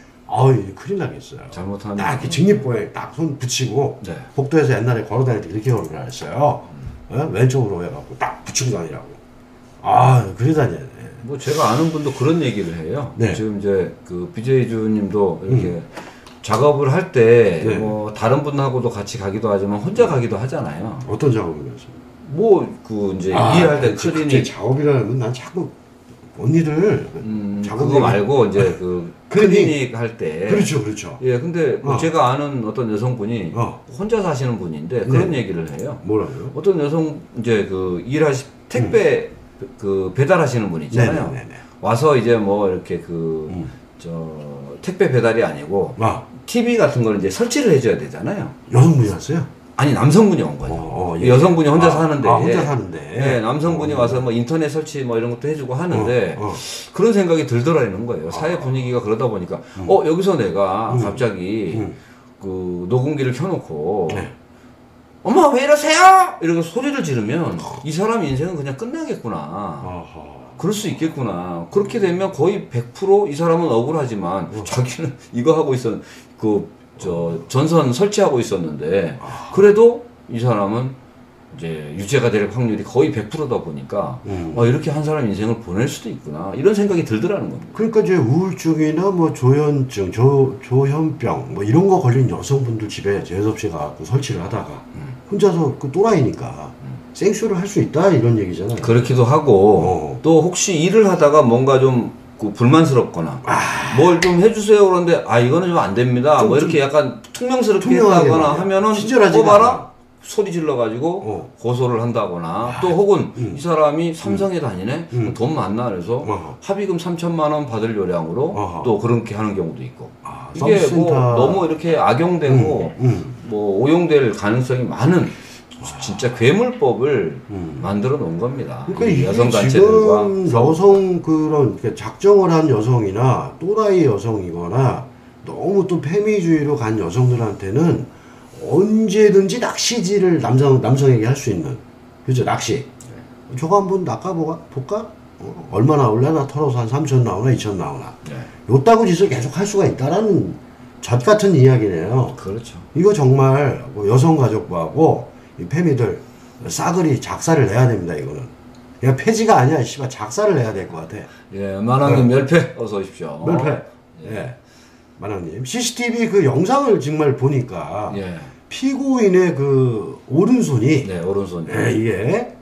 B: 큰일 나겠어요.
A: 잘못하면
B: 딱 이렇게 직립보에 딱 손 붙이고 복도에서 옛날에 걸어다닐 때 이렇게 걸어라 했어요. 왼쪽으로 해갖고 딱 붙이고 다니라고. 그래 다녀야 돼.
A: 뭐 제가 아는 분도 그런 얘기를 해요. 지금 이제 그 BJ 주님도 이렇게 작업을 할 때 뭐 다른 분하고도 같이 가기도 하지만 혼자 가기도 하잖아요.
B: 어떤 작업을 하세요?
A: 뭐 그 이제 이해할 때 클리닉
B: 작업이라면 난 자꾸 언니들
A: 그거 말고 이제 그 클리닉 할 때.
B: 그렇죠, 그렇죠.
A: 예, 근데 뭐 제가 아는 어떤 여성분이 혼자 사시는 분인데 그런 얘기를 해요.
B: 뭐라고요?
A: 어떤 여성 이제 그 택배 그 배달하시는 분 있잖아요. 네네네. 와서 이제 뭐 이렇게 저 택배 배달이 아니고 TV 같은 걸 이제 설치를 해줘야 되잖아요.
B: 여성분이 왔어요?
A: 아니 남성분이 온 거죠. 예. 여성분이 혼자 사는데.
B: 혼자 사는데.
A: 예, 남성분이 와서 뭐 인터넷 설치 뭐 이런 것도 해주고 하는데 그런 생각이 들더라는 거예요. 사회 분위기가 그러다 보니까 여기서 내가 갑자기 그 녹음기를 켜놓고 엄마 왜 이러세요? 이러고 소리를 지르면 이 사람 인생은 그냥 끝나겠구나. 그럴 수 있겠구나. 그렇게 되면 거의 100% 이 사람은 억울하지만 자기는 이거 하고 전선 설치하고 있었는데 그래도 이 사람은 이제 유죄가 될 확률이 거의 100%다 보니까 이렇게 한 사람 인생을 보낼 수도 있구나 이런 생각이 들더라는 겁니다.
B: 그러니까 이제 우울증이나 뭐 조현증, 조현병 뭐 이런 거 걸린 여성분들 집에 재섭 씨가 가고 설치를 하다가 혼자서 그 또라이니까 생쇼를 할 수 있다 이런 얘기잖아요.
A: 그렇기도 하고 또 혹시 일을 하다가 뭔가 좀 불만스럽거나 뭘 좀 해주세요 그런데 이거는 좀 안 됩니다. 뭐 이렇게 약간 퉁명스럽게 했다거나 하면은 봐라 소리 질러가지고 고소를 한다거나 또 혹은 이 사람이 삼성에 다니네 돈 많나 그래서 합의금 3천만 원 받을 요량으로 또 그렇게 하는 경우도 있고 이게 뭐 너무 이렇게 악용되고 뭐 오용될 가능성이 많은 진짜 괴물법을 만들어 놓은 겁니다.
B: 그러니까
A: 여성 단체들과
B: 여성 그런 작정을 한 여성이나 또라이 여성이거나 너무 또 페미주의로 간 여성들한테는 언제든지 낚시질을 남성에게 할 수 있는 그죠 낚시. 저거 한번 낚아볼까? 얼마 나올려나 털어서 한 3천 나오나 2천 나오나. 요따구 짓을 계속 할 수가 있다라는 젖 같은 이야기네요.
A: 그렇죠.
B: 이거 정말 여성 가족부하고 이 페미들 싸그리 작사를 내야 됩니다. 이거는 그냥 폐지가 아니야. 씨발 작사를 내야 될 것 같아.
A: 예, 만왕님 멸패 어서 오십시오.
B: 멸패. 예, 만왕님 CCTV 그 영상을 정말 보니까 피고인의 그 오른손이
A: 오른손
B: 이게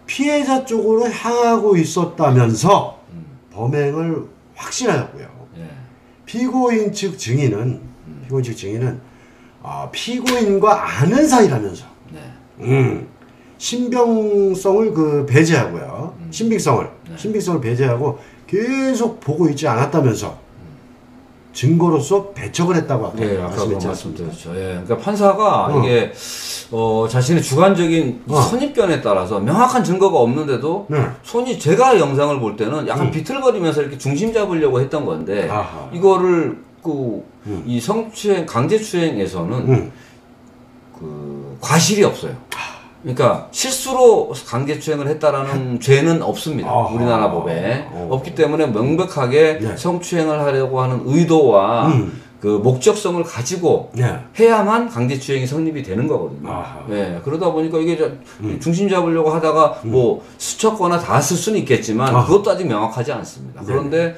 B: 피해자 쪽으로 향하고 있었다면서 범행을 확신하였고요. 피고인 측 증인은 피고인과 아는 사이라면서 신빙성을 배제하고요. 신빙성을 배제하고 계속 보고 있지 않았다면서 증거로서 배척을 했다고
A: 아까 말씀드렸죠. 그러니까 판사가 이게 자신의 주관적인 선입견에 따라서 명확한 증거가 없는데도 제가 영상을 볼 때는 약간 비틀거리면서 이렇게 중심 잡으려고 했던 건데 이거를 이 성추행 강제추행에서는 과실이 없어요. 그러니까 실수로 강제추행을 했다라는 죄는 없습니다. 우리나라 법에 없기 때문에 명백하게 성추행을 하려고 하는 의도와 그 목적성을 가지고 해야만 강제추행이 성립이 되는 거거든요. 그러다 보니까 이게 중심 잡으려고 하다가 뭐 스쳤거나 닿았을 수는 있겠지만 그것도 아직 명확하지 않습니다. 그런데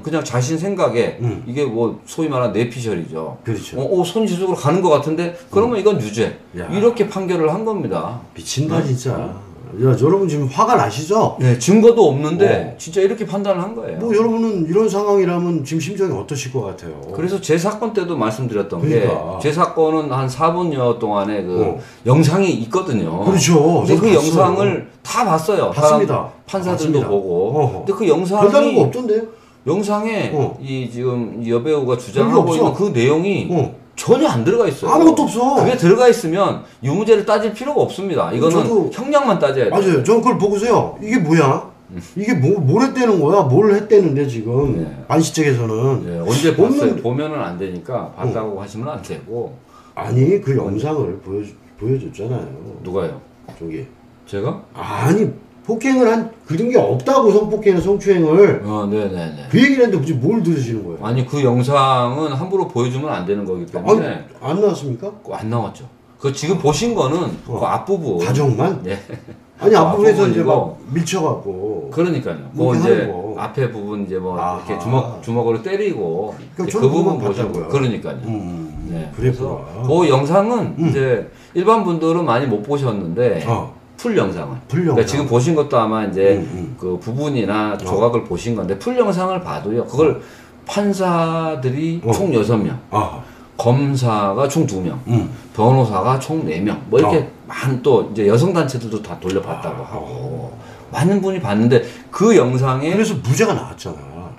A: 그냥 자신 생각에 이게 뭐 소위 말하는 뇌피셜이죠.
B: 그렇죠.
A: 손지속으로 가는 것 같은데 그러면 이건 유죄. 이렇게 판결을 한 겁니다.
B: 미친다 진짜. 여러분 지금 화가 나시죠?
A: 증거도 없는데 진짜 이렇게 판단을 한 거예요.
B: 뭐 여러분은 이런 상황이라면 지금 심정이 어떠실 것 같아요?
A: 그래서 제 사건 때도 말씀드렸던 게 제 사건은 한 4분여 동안의 영상이 있거든요.
B: 그렇죠.
A: 근데 그 영상을 다 봤어요.
B: 봤습니다.
A: 판사들도 보고. 근데 그 영상이
B: 별다른 거 없던데요?
A: 영상에 지금 여배우가 주장하고 있는 그 내용이 전혀 안 들어가 있어요.
B: 아무것도 없어.
A: 그게 들어가 있으면 유무죄를 따질 필요가 없습니다. 이거는 형량만 따져야 돼요.
B: 맞아요. 저는 그걸 보고서요. 이게 뭐야? 이게 뭘 했다는 거야? 뭘 했다는데 지금 반시 측에서는
A: 언제 봤어요? 보면은 안 되니까 봤다고 하시면 안 되고.
B: 아니 그 영상을 보여줬잖아요.
A: 누가요?
B: 저기
A: 제가?
B: 아니 폭행을 한 그런 게 없다고 성폭행이나 성추행을
A: 네네네.
B: 그 얘기를 했는데 굳이 뭘 들으시는 거예요?
A: 아니 그 영상은 함부로 보여주면 안 되는 거기 때문에
B: 안 나왔습니까?
A: 안 나왔죠. 그 지금 보신 거는 그 앞부분
B: 과정만? 아니 앞부분에서 이제 막 밀쳐갖고
A: 그러니까요. 뭐 이제 앞에 부분 이제 뭐 이렇게 주먹으로 때리고 그 부분 보자고요. 그러니까요. 그래서 그 영상은 이제 일반 분들은 많이 못 보셨는데 풀 영상을. 그러니까 지금 보신 것도 아마 이제 그 부분이나 조각을 보신 건데 풀 영상을 봐도요. 그걸 판사들이 총 6명, 검사가 총 2명, 변호사가 총 4명, 뭐 이렇게 많은 또 이제 여성단체들도 다 돌려봤다고 하고 많은 분이 봤는데 그 영상에
B: 그래서 무죄가 나왔잖아.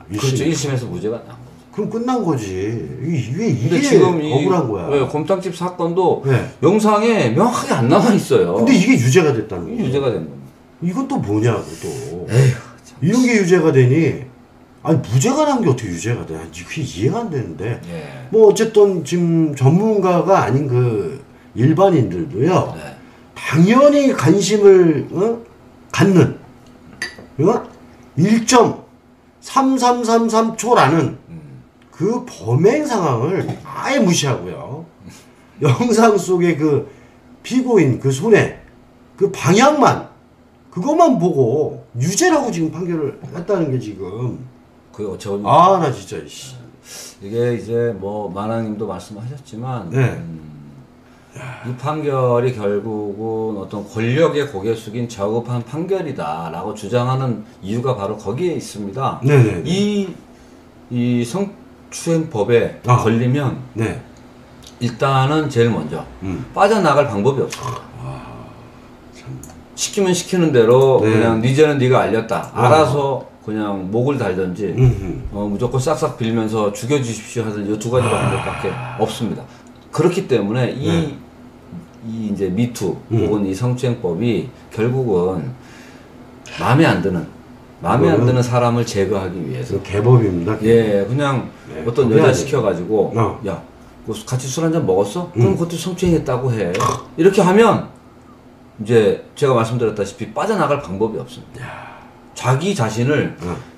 A: 그렇죠. 1심에서 무죄가 나온 거죠.
B: 그럼 끝난 거지. 이게
A: 지금
B: 억울한 거야.
A: 네, 곰탕집 사건도 영상에 명확하게 안 남아 있어요.
B: 근데 이게 유죄가 됐다는 거야.
A: 유죄가 된 겁니다.
B: 이건 또 뭐냐고 또.
A: 에휴,
B: 이런 게 유죄가 되니 아니 무죄가 난 게 어떻게 유죄가 돼? 그게 이해가 안 되는데. 뭐 어쨌든 지금 전문가가 아닌 그 일반인들도요. 당연히 관심을 갖는 1.3333초라는 그 범행 상황을 아예 무시하고요. 영상 속의 그 피고인 그 손에 그 방향만 그것만 보고 유죄라고 지금 판결을 했다는 게 지금 나 진짜
A: 이게 이제 뭐 만화님도 말씀하셨지만 이 판결이 결국은 어떤 권력의 고개 숙인 저급한 판결이다라고 주장하는 이유가 바로 거기에 있습니다. 이 성추행법에 걸리면 일단은 제일 먼저 빠져나갈 방법이 없습니다. 시키면 시키는 대로 그냥 네 죄는 네가 알렸다. 알아서 그냥 목을 달든지 무조건 싹싹 빌면서 죽여주십시오 하든지 이 두 가지 방법밖에 없습니다. 그렇기 때문에 이 이제 미투 혹은 이 성추행법이 결국은 마음에 안 드는 사람을 제거하기 위해서
B: 개법입니다.
A: 그냥 어떤 여자 시켜가지고 야, 같이 술 한잔 먹었어? 그럼 그것도 성추행했다고 해. 이렇게 하면 이제 제가 말씀드렸다시피 빠져나갈 방법이 없습니다. 자기 자신을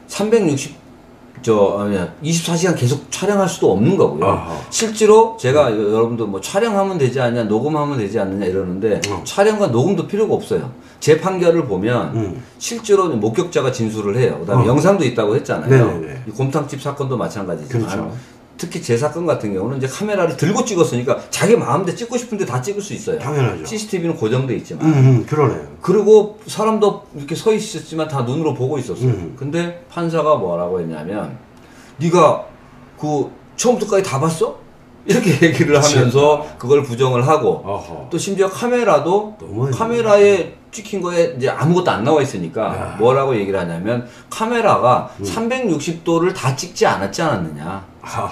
A: 24시간 계속 촬영할 수도 없는 거고요. 실제로 제가 여러분들 뭐 촬영하면 되지 않냐, 녹음하면 되지 않느냐 이러는데 촬영과 녹음도 필요가 없어요. 제 판결을 보면 실제로 목격자가 진술을 해요. 그다음에 영상도 있다고 했잖아요. 이 곰탕집 사건도 마찬가지지만 특히 제 사건 같은 경우는 이제 카메라를 들고 찍었으니까 자기 마음대로 찍고 싶은데 다 찍을 수 있어요.
B: 당연하죠.
A: CCTV는 고정돼 있지만.
B: 그러네요.
A: 그리고 사람도 이렇게 서 있었지만 다 눈으로 보고 있었어요. 근데 판사가 뭐라고 했냐면 네가 그 처음부터까지 다 봤어? 이렇게 얘기를 하면서 그걸 부정을 하고 또 심지어 카메라도 카메라에 찍힌 거에 이제 아무것도 안 나와 있으니까 뭐라고 얘기를 하냐면 카메라가 360도를 다 찍지 않았지 않았느냐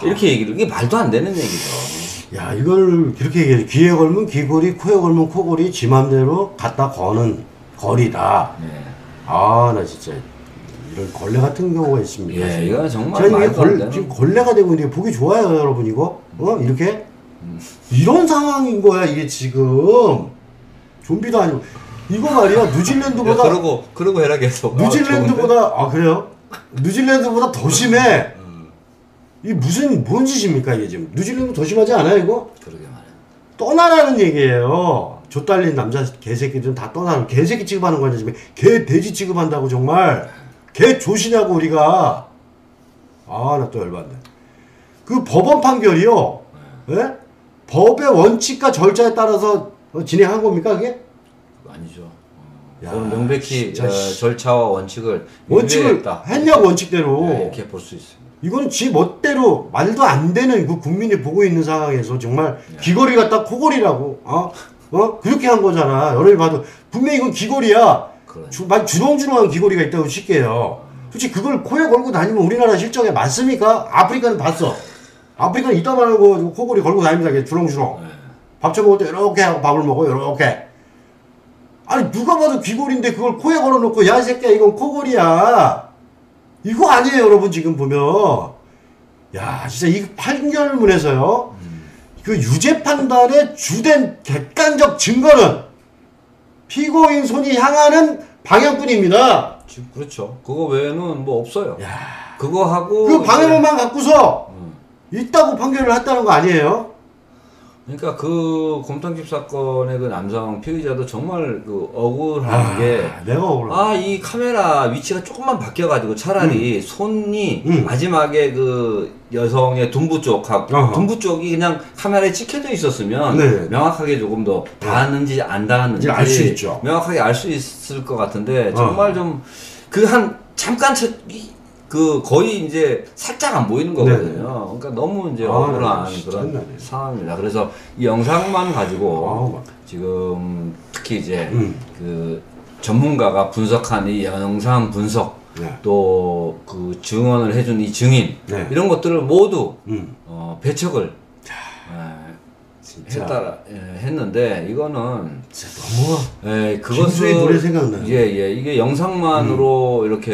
A: 이렇게 얘기를 이게 말도 안 되는 얘기죠.
B: 야 이걸 그렇게 얘기해. 귀에 걸면 귀걸이, 코에 걸면 코걸이, 지 맘대로 갖다 거는 거리다. 나 진짜 이런 걸레 같은 경우가 있습니다.
A: 이건 정말 말도 안 되는.
B: 지금 걸레가 되고 있는데 보기 좋아요, 여러분 이거? 이렇게 이런 상황인 거야 이게 지금. 좀비도 아니고 이거 말이야 뉴질랜드보다.
A: 그러고 해라 계속.
B: 뉴질랜드보다 그래요? 뉴질랜드보다 더 심해. 이게 뭔 짓입니까 이게 지금? 뉴질랜드 더 심하지 않아요 이거?
A: 그러게 말이야.
B: 떠나라는 얘기예요. 좆달린 남자 개새끼들은 다 떠나는. 개새끼 취급하는 거냐 지금? 개 돼지 취급한다고 정말. 개 조시냐고 우리가. 나 또 열받네. 그 법원 판결이요. 법의 원칙과 절차에 따라서 진행한 겁니까 그게?
A: 아니죠. 그건 명백히 절차와 원칙을
B: 했냐고 원칙대로.
A: 이렇게 볼 수 있습니다.
B: 이거는 지 멋대로 말도 안 되는 그 국민이 보고 있는 상황에서 정말 귀걸이 갖다 코걸이라고 그렇게 한 거잖아. 여러분이 봐도 분명히 이건 귀걸이야. 주렁주렁한 귀걸이가 있다고 칠게요. 솔직히 그걸 코에 걸고 다니면 우리나라 실정에 맞습니까? 아프리카는 봤어. 아프리카는 이따만한 거 코걸이 걸고 다닙니다. 주렁주렁. 밥 처먹을 때 이렇게 하고 밥을 먹어 이렇게. 아니 누가 봐도 귀걸이인데 그걸 코에 걸어놓고 야 이 새끼야 이건 코걸이야. 이거 아니에요 여러분 지금 보면. 야 진짜 이 판결문에서요. 그 유죄 판단의 주된 객관적 증거는 피고인 손이 향하는 방향뿐입니다.
A: 그렇죠. 그거 외에는 뭐 없어요. 그거 하고
B: 그 방향만 갖고서 있다고 판결을 했다는 거 아니에요?
A: 그러니까 그 곰탕집 사건의 그 남성 피의자도 정말 그 억울한 게
B: 내가 억울해.
A: 이 카메라 위치가 조금만 바뀌어가지고 차라리 손이 마지막에 그 여성의 둔부 쪽하고 둔부 쪽이 그냥 카메라에 찍혀져 있었으면
B: 네.
A: 명확하게 조금 더 닿았는지 안 닿았는지
B: 알 수 있죠.
A: 명확하게 알 수 있을 것 같은데 정말 좀 그 한 잠깐 그 거의 이제 살짝 안 보이는 거거든요. 그러니까 너무 이제 억울한 그런 상황입니다. 그래서 이 영상만 가지고 지금 특히 이제 그 전문가가 분석한 이 영상 분석 또 그 증언을 해준 이 증인 이런 것들을 모두 배척을 했는데 이거는
B: 진짜 너무
A: 그것은
B: 노래 생각나요.
A: 이게 영상만으로 이렇게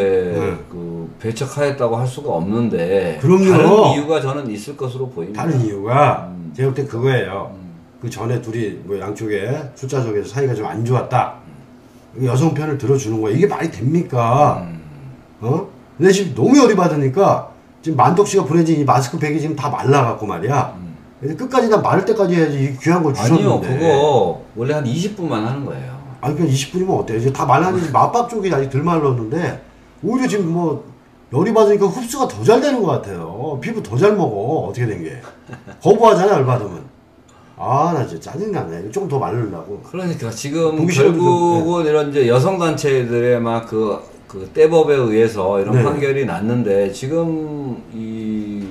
A: 그 배척하였다고 할 수가 없는데
B: 그럼요.
A: 다른 이유가 저는 있을 것으로 보입니다.
B: 다른 이유가 제가 볼 때 그거예요. 그 전에 둘이 뭐 양쪽에 숫자적에서 사이가 좀 안 좋았다. 여성 편을 들어주는 거야. 이게 말이 됩니까? 근데 지금 너무 열이 받으니까 지금 만덕 씨가 보내진 이 마스크팩이 지금 다 말라갖고 말이야. 끝까지 나 마를 때까지 해야지 이 귀한 걸 주셨는데.
A: 아니요, 그거 원래 한 20분만 하는 거예요.
B: 아니 그냥 20분이면 어때요? 이제 다 말랐는지 맛밥 쪽이 아직 덜 말랐는데 오히려 지금 뭐 열이 받으니까 흡수가 더 잘 되는 것 같아요. 피부 더 잘 먹어. 어떻게 된 게. 거부하잖아 열 받으면. 나 진짜 짜증나네. 조금 더 마르려고.
A: 그러니까 지금 결국은 이런 이제 여성 단체들의 막 그 떼법에 의해서 이런 판결이 났는데 지금 이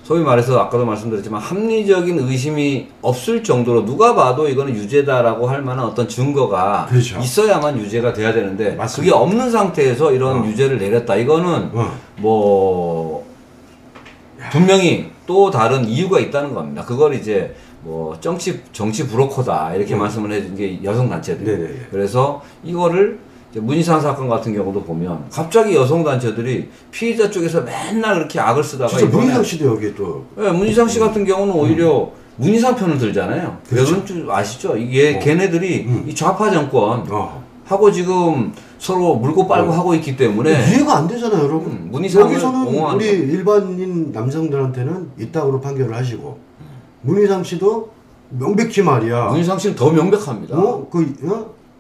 A: 소위 말해서 아까도 말씀드렸지만 합리적인 의심이 없을 정도로 누가 봐도 이거는 유죄다라고 할 만한 어떤 증거가 있어야만 유죄가 돼야 되는데 그게 없는 상태에서 이런 유죄를 내렸다. 이거는 뭐 분명히 또 다른 이유가 있다는 겁니다. 그걸 이제 뭐 정치 브로커다 이렇게 말씀을 해준 게 여성 단체들. 그래서 이거를 문희상 사건 같은 경우도 보면 갑자기 여성 단체들이 피해자 쪽에서 맨날 그렇게 악을 쓰다가
B: 진짜 문희상 씨도 여기 또
A: 문희상 씨 같은 경우는 오히려 문희상 편을 들잖아요. 그런 줄 아시죠? 이게 걔네들이 이 좌파 정권 하고 지금 서로 물고 빨고 하고 있기 때문에
B: 이해가 안 되잖아요, 여러분. 여기서는 우리 일반인 남성들한테는 이따구로 판결을 하시고 문희상 씨도 명백히 말이야.
A: 문희상 씨는 더 명백합니다.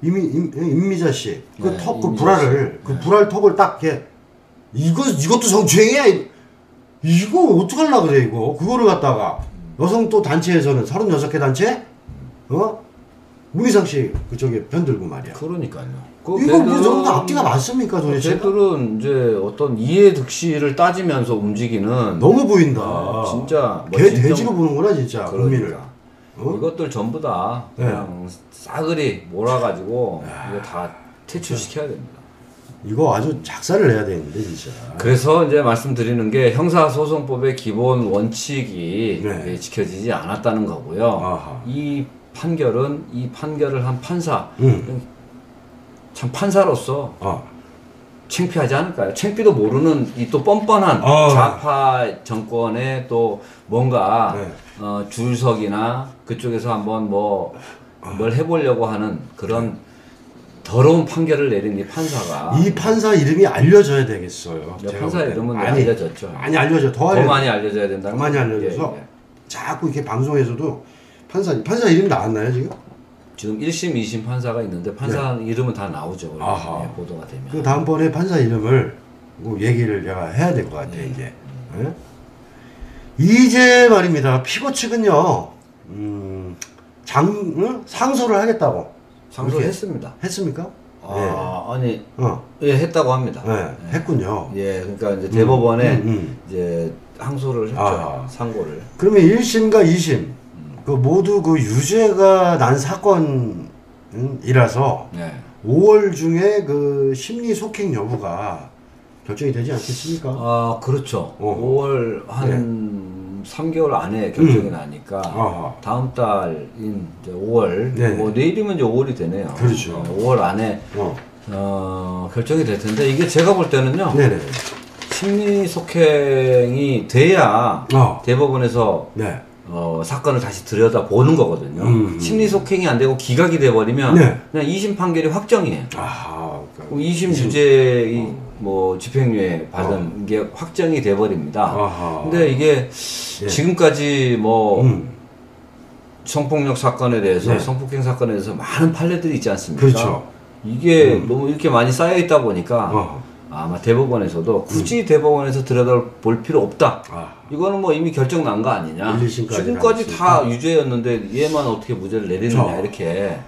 B: 임미자 씨, 그 불알을, 그 불알 턱을 딱 이렇게, 이것도 성추행이야? 이거 어떡하려고 그래, 이거. 그거를 갖다가, 여성 또 단체에서는 36개 단체? 문희상 씨, 그쪽에 편들고 말이야.
A: 그러니까요.
B: 이거 뭐 저런 거 앞뒤가 맞습니까, 도대체?
A: 걔들은 이제 어떤 이해 득실을 따지면서 움직이는.
B: 너무 보인다.
A: 진짜.
B: 개 돼지로 보는구나, 진짜. 국민을.
A: 이것들 전부 다 그냥 싸그리 몰아가지고 이거 다 퇴출시켜야 됩니다.
B: 이거 아주 작사를 해야 되는데 진짜.
A: 그래서 이제 말씀드리는 게 형사소송법의 기본 원칙이 지켜지지 않았다는 거고요. 이 판결을 한 판사 참 판사로서 창피하지 않을까요? 창피도 모르는 이 또 뻔뻔한 좌파 정권의 또 뭔가 줄석이나 그쪽에서 한번 뭘 해보려고 하는 그런 더러운 판결을 내린 이 판사가
B: 이 판사 이름이 알려져야 되겠어요.
A: 판사 이름은 알려졌죠.
B: 많이 알려져.
A: 더 많이 알려져야 된다.
B: 더 많이 알려져서 자꾸 이렇게 방송에서도 판사 이름 나왔나요 지금?
A: 지금 1심, 2심 판사가 있는데 판사 이름은 다 나오죠. 보도가 되면.
B: 그 다음번에 판사 이름을 뭐 얘기를 제가 해야 될 것 같아요 이제. 이제 말입니다. 피고 측은요. 상소를 하겠다고.
A: 상소를 했습니다.
B: 했습니까?
A: 아니, 했다고 합니다.
B: 했군요.
A: 그러니까 이제 대법원에 이제 항소를 했죠. 상고를.
B: 그러면 1심과 2심, 그 모두 그 유죄가 난 사건이라서 5월 중에 그 심리 속행 여부가 결정이 되지 않겠습니까?
A: 그렇죠. 5월 한 3개월 안에 결정이 나니까 다음 달인 이제 5월 뭐 내일이면 이제 5월이 되네요.
B: 그렇죠.
A: 5월 안에 결정이 될 텐데 이게 제가 볼 때는요. 심리 속행이 돼야 대법원에서 사건을 다시 들여다 보는 거거든요. 심리 속행이 안 되고 기각이 돼 버리면 그냥 2심 판결이 확정이에요. 2심 유죄 뭐 집행유예 받은 게 확정이 돼 버립니다. 근데 이게 지금까지 뭐 성폭력 사건에 대해서
B: 네.
A: 성폭행 사건에 대해서 많은 판례들이 있지 않습니까?
B: 그렇죠.
A: 이게 너무 이렇게 많이 쌓여 있다 보니까 아마 대법원에서도 굳이 대법원에서 들여다볼 필요 없다. 이거는 뭐 이미 결정 난 거 아니냐. 지금까지 다 유죄였는데 얘만 어떻게 무죄를 내리느냐 이렇게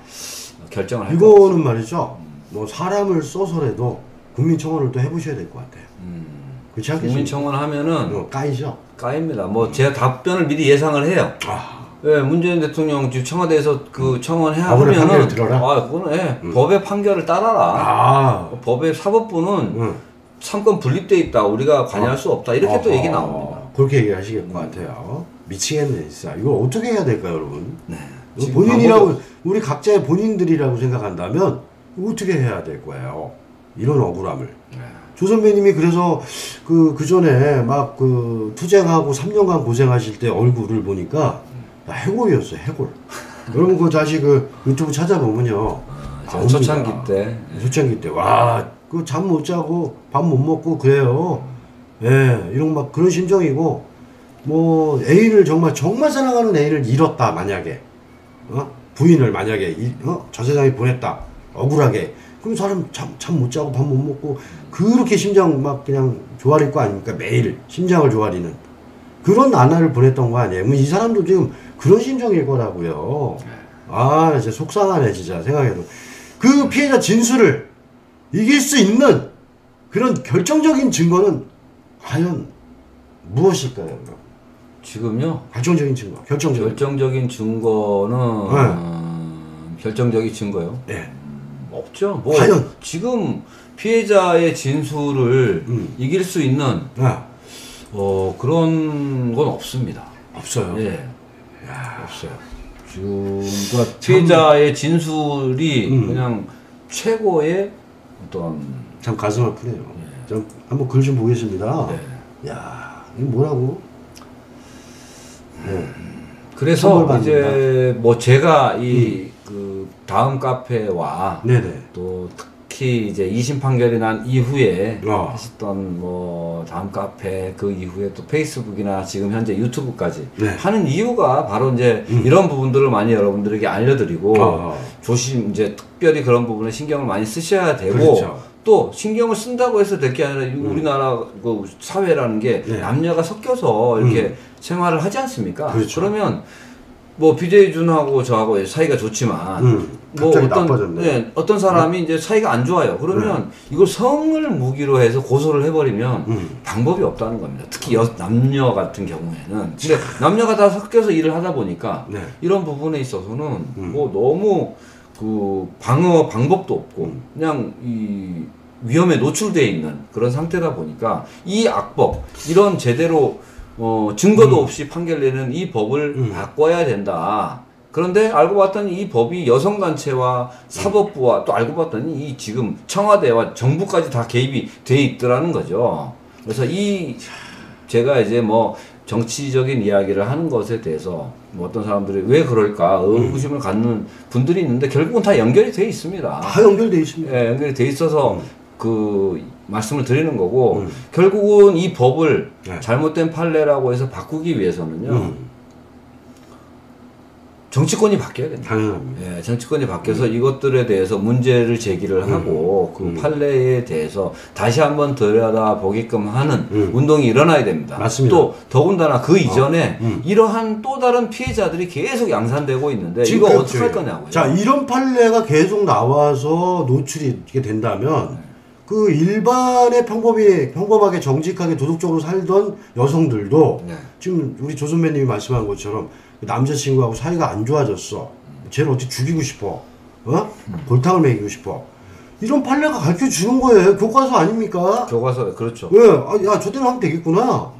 A: 결정을 할 거.
B: 이거는 말이죠. 뭐 사람을 써서라도 국민청원을 또 해보셔야 될 것 같아요. 그렇지 않겠습니까?
A: 국민청원 하면은
B: 까이죠.
A: 까입니다. 뭐 제가 답변을 미리 예상을 해요. 예, 문재인 대통령 지금 청와대에서 그 청원해야 하면은 그거는 법의 판결을 따라라. 법의 사법부는 삼권 분립돼 있다. 우리가 관여할 수 없다. 이렇게 또 얘기 나옵니다.
B: 그렇게 얘기하시길 것 같아요. 미치겠네 진짜. 이거 어떻게 해야 될까요, 여러분?
A: 네.
B: 본인이라고 우리 각자의 본인들이라고 생각한다면 어떻게 해야 될 거예요? 이런 억울함을. 조 선배님이 그래서 그 전에 막 그 투쟁하고 3년간 고생하실 때 얼굴을 보니까 해골이었어요, 해골. 여러분 그 다시 그 유튜브 찾아보면요.
A: 초창기 때.
B: 초창기 때. 와, 그 잠 못 자고 밥 못 먹고 그래요. 예, 이런 막 그런 심정이고, 뭐 애인을 정말 사랑하는 애인을 잃었다 만약에, 부인을 만약에 저 세상에 보냈다 억울하게. 그럼 사람 잠 못 자고 밥 못 먹고 그렇게 심장 막 그냥 조아릴 거 아닙니까? 매일 심장을 조아리는 그런 나날을 보냈던 거 아니에요? 이 사람도 지금 그런 심정일 거라고요. 아, 진짜 속상하네 진짜 생각해도. 그 피해자 진술을 이길 수 있는 그런 결정적인 증거는 과연 무엇일까요? 그럼?
A: 지금요?
B: 결정적인 증거.
A: 결정적인 증거는 결정적인 증거요?
B: 네.
A: 없죠. 뭐
B: 과연
A: 지금 피해자의 진술을 이길 수 있는 그런 건 없습니다.
B: 없어요.
A: 예. 없어요. 지금 그러니까 피해자의 진술이 그냥 최고의 어떤
B: 참 가슴 아프네요. 좀 한번 글 좀 보겠습니다. 야, 이거 뭐라고?
A: 그래서 이제 뭐 제가 그 다음 카페와 또 특히 이제 2심 판결이 난 이후에 하셨던 뭐 다음 카페 그 이후에 또 페이스북이나 지금 현재 유튜브까지 하는 이유가 바로 이제 이런 부분들을 많이 여러분들에게 알려드리고 조심 이제 특별히 그런 부분에 신경을 많이 쓰셔야 되고 또 신경을 쓴다고 해서 될 게 아니라 우리나라 그 사회라는 게 남녀가 섞여서 이렇게 생활을 하지 않습니까? 그러면 뭐 BJ 준하고 저하고 사이가 좋지만 뭐 어떤 사람이 이제 사이가 안 좋아요. 그러면 이걸 성을 무기로 해서 고소를 해버리면 방법이 없다는 겁니다. 특히 남녀 같은 경우에는. 근데 남녀가 다 섞여서 일을 하다 보니까 이런 부분에 있어서는 뭐 너무 그 방어 방법도 없고 그냥 이 위험에 노출되어 있는 그런 상태다 보니까 이 악법 이런 제대로 증거도 없이 판결 내는 이 법을 바꿔야 된다. 그런데 알고 봤더니 이 법이 여성단체와 사법부와 또 알고 봤더니 이 지금 청와대와 정부까지 다 개입이 돼 있더라는 거죠. 그래서 제가 이제 뭐 정치적인 이야기를 하는 것에 대해서 뭐 어떤 사람들이 왜 그럴까 의구심을 갖는 분들이 있는데 결국은 다 연결이 돼 있습니다.
B: 다 연결돼 있습니다.
A: 예, 연결이 돼 있어서 그 말씀을 드리는 거고 결국은 이 법을 잘못된 판례라고 해서 바꾸기 위해서는요. 정치권이 바뀌어야 된다.
B: 당연합니다.
A: 예, 정치권이 바뀌어서 이것들에 대해서 문제를 제기를 하고 그 판례에 대해서 다시 한번 들여다보게끔 하는 운동이 일어나야 됩니다.
B: 맞습니다.
A: 또 더군다나 그 이전에 이러한 또 다른 피해자들이 계속 양산되고 있는데 이거 어떻게 할 거냐고요.
B: 자, 이런 판례가 계속 나와서 노출이 된다면 그 일반의 평범하게 정직하게 도덕적으로 살던 여성들도 지금 우리 조 선배님이 말씀한 것처럼 남자친구하고 사이가 안 좋아졌어. 쟤를 어떻게 죽이고 싶어. 골탕을 먹이고 싶어. 이런 판례가 가르쳐 주는 거예요. 교과서 아닙니까?
A: 교과서, 그렇죠.
B: 왜? 야, 저 때는 하면 되겠구나.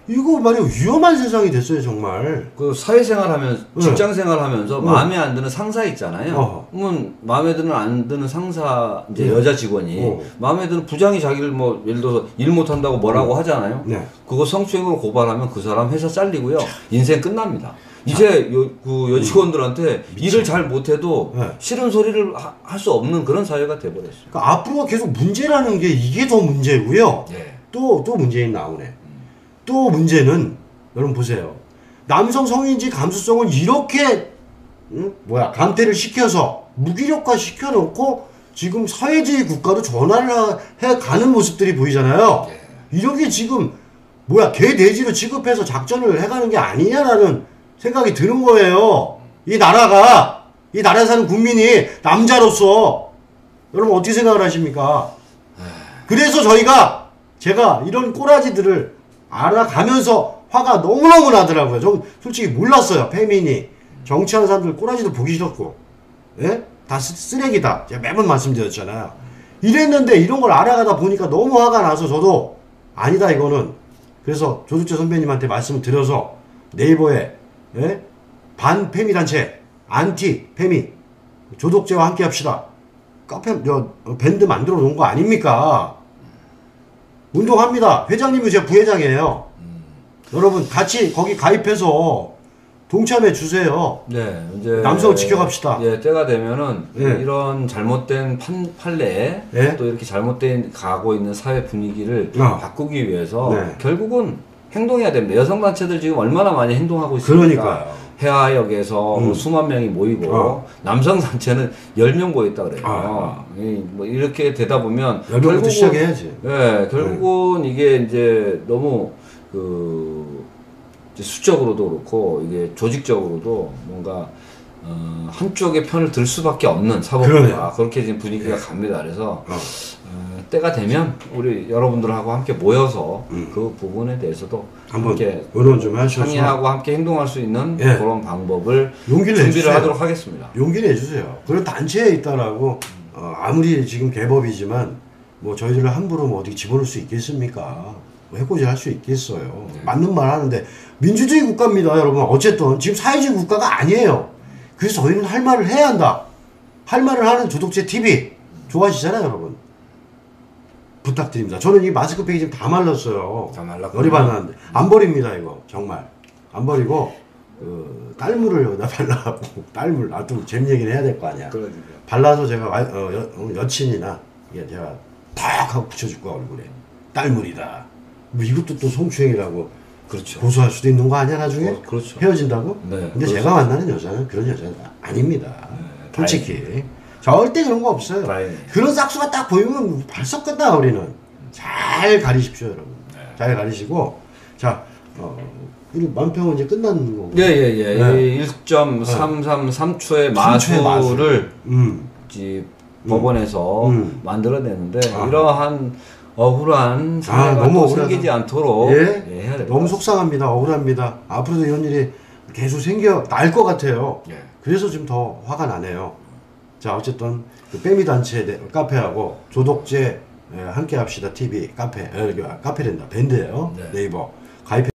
B: 이거 말이야 위험한 세상이 됐어요 정말.
A: 그 사회생활 하면서 직장생활 하면서 마음에 안 드는 상사 있잖아요. 그러면 마음에 안 드는 상사 이제 여자 직원이 마음에 드는 부장이 자기를 뭐 예를 들어서 일 못한다고 뭐라고 하잖아요. 그거 성추행으로 고발하면 그 사람 회사 잘리고요. 인생 끝납니다. 이제 그 여직원들한테 일을 잘 못해도 싫은 소리를 할 수 없는 그런 사회가 돼버렸어요.
B: 그러니까 앞으로가 계속 문제라는 게 이게 더 문제고요. 또 문제인 나오네. 또 문제는 여러분 보세요. 남성 성인지 감수성을 이렇게 강퇴를 시켜서 무기력화 시켜놓고 지금 사회주의 국가로 전환을 해가는 모습들이 보이잖아요. 이런 게 지금 개 돼지로 취급해서 작전을 해가는 게 아니냐라는 생각이 드는 거예요. 이 나라에 사는 국민이 남자로서 여러분 어떻게 생각을 하십니까? 그래서 제가 이런 꼬라지들을 알아가면서 화가 너무너무 나더라고요. 저 솔직히 몰랐어요. 페미니 정치하는 사람들 꼬라지도 보기 싫었고, 예? 다 쓰레기다. 제가 매번 말씀드렸잖아요. 이랬는데 이런 걸 알아가다 보니까 너무 화가 나서 저도 아니다 이거는. 그래서 조숙재 선배님한테 말씀을 드려서 네이버에 반 페미 단체, 안티 페미 조독재와 함께 합시다. 카페 밴드 만들어 놓은 거 아닙니까? 운동합니다. 회장님은 제가 부회장이에요. 여러분 같이 거기 가입해서 동참해 주세요.
A: 네, 이제
B: 남성을 지켜갑시다.
A: 예, 때가 되면은 이런 잘못된 판례 또 이렇게 잘못된 가고 있는 사회 분위기를 바꾸기 위해서 결국은 행동해야 됩니다. 여성 단체들 지금 얼마나 많이 행동하고 있습니까?
B: 그러니까요.
A: 해화역에서 뭐 수만 명이 모이고 남성 단체는 10명 모였다 그래요. 뭐 이렇게 되다 보면
B: 결국은 시작해야지.
A: 결국은 이게 이제 너무 수적으로도 그렇고 이게 조직적으로도 뭔가 한쪽의 편을 들 수밖에 없는 사법부가 그렇게 지금 분위기가 갑니다. 그래서 때가 되면 우리 여러분들하고 함께 모여서 그 부분에 대해서도
B: 한번
A: 함께
B: 의논 좀 하셔서
A: 상의하고 함께 행동할 수 있는 그런 방법을 준비를
B: 해주세요.
A: 하도록 하겠습니다.
B: 용기를 해주세요. 그런 단체에 있다라고 아무리 지금 개법이지만 뭐 저희들을 함부로 뭐 어디 집어넣을 수 있겠습니까? 해코지 할 수 있겠어요. 맞는 말 하는데 민주주의 국가입니다, 여러분. 어쨌든 지금 사회주의 국가가 아니에요. 그래서 저희는 할 말을 해야 한다. 할 말을 하는 조독재 TV 좋아하시잖아요, 여러분. 부탁드립니다. 저는 이 마스크팩이 지금 다 말랐어요.
A: 다 말랐구나.
B: 열이 받았는데 안 버립니다, 이거 정말 안 버리고 딸물을 여기다 발라갖고 딸물 또 잼 얘기를 해야 될 거 아니야.
A: 그러니까.
B: 발라서 제가 여친이나 이게 제가 탁 하고 붙여줄 거야 얼굴에. 딸물이다. 뭐 이것도 또 성추행이라고
A: 그렇죠.
B: 고소할 수도 있는 거 아니야 나중에?
A: 그렇죠.
B: 헤어진다고?
A: 네,
B: 근데
A: 그렇죠.
B: 제가 만나는 여자는 그런 여자가 아닙니다. 솔직히 절대 그런 거 없어요. 그런 싹수가 딱 보이면 벌써 끝나 우리는. 잘 가리십시오 여러분. 잘 가리시고 자 우리 만평은 이제 끝난 거고.
A: 예예예. 1.333초의 마수를 법원에서 만들어내는데 이러한 억울한 사례가
B: 너무
A: 생기지 않도록 해야 됩니다.
B: 너무 속상합니다. 억울합니다. 앞으로도 이런 일이 계속 날 것 같아요. 그래서 지금 더 화가 나네요. 자 어쨌든 그 빼미 단체 카페하고 조독재 함께 합시다 TV 카페 카페랜다 밴드예요. 네이버 가입해.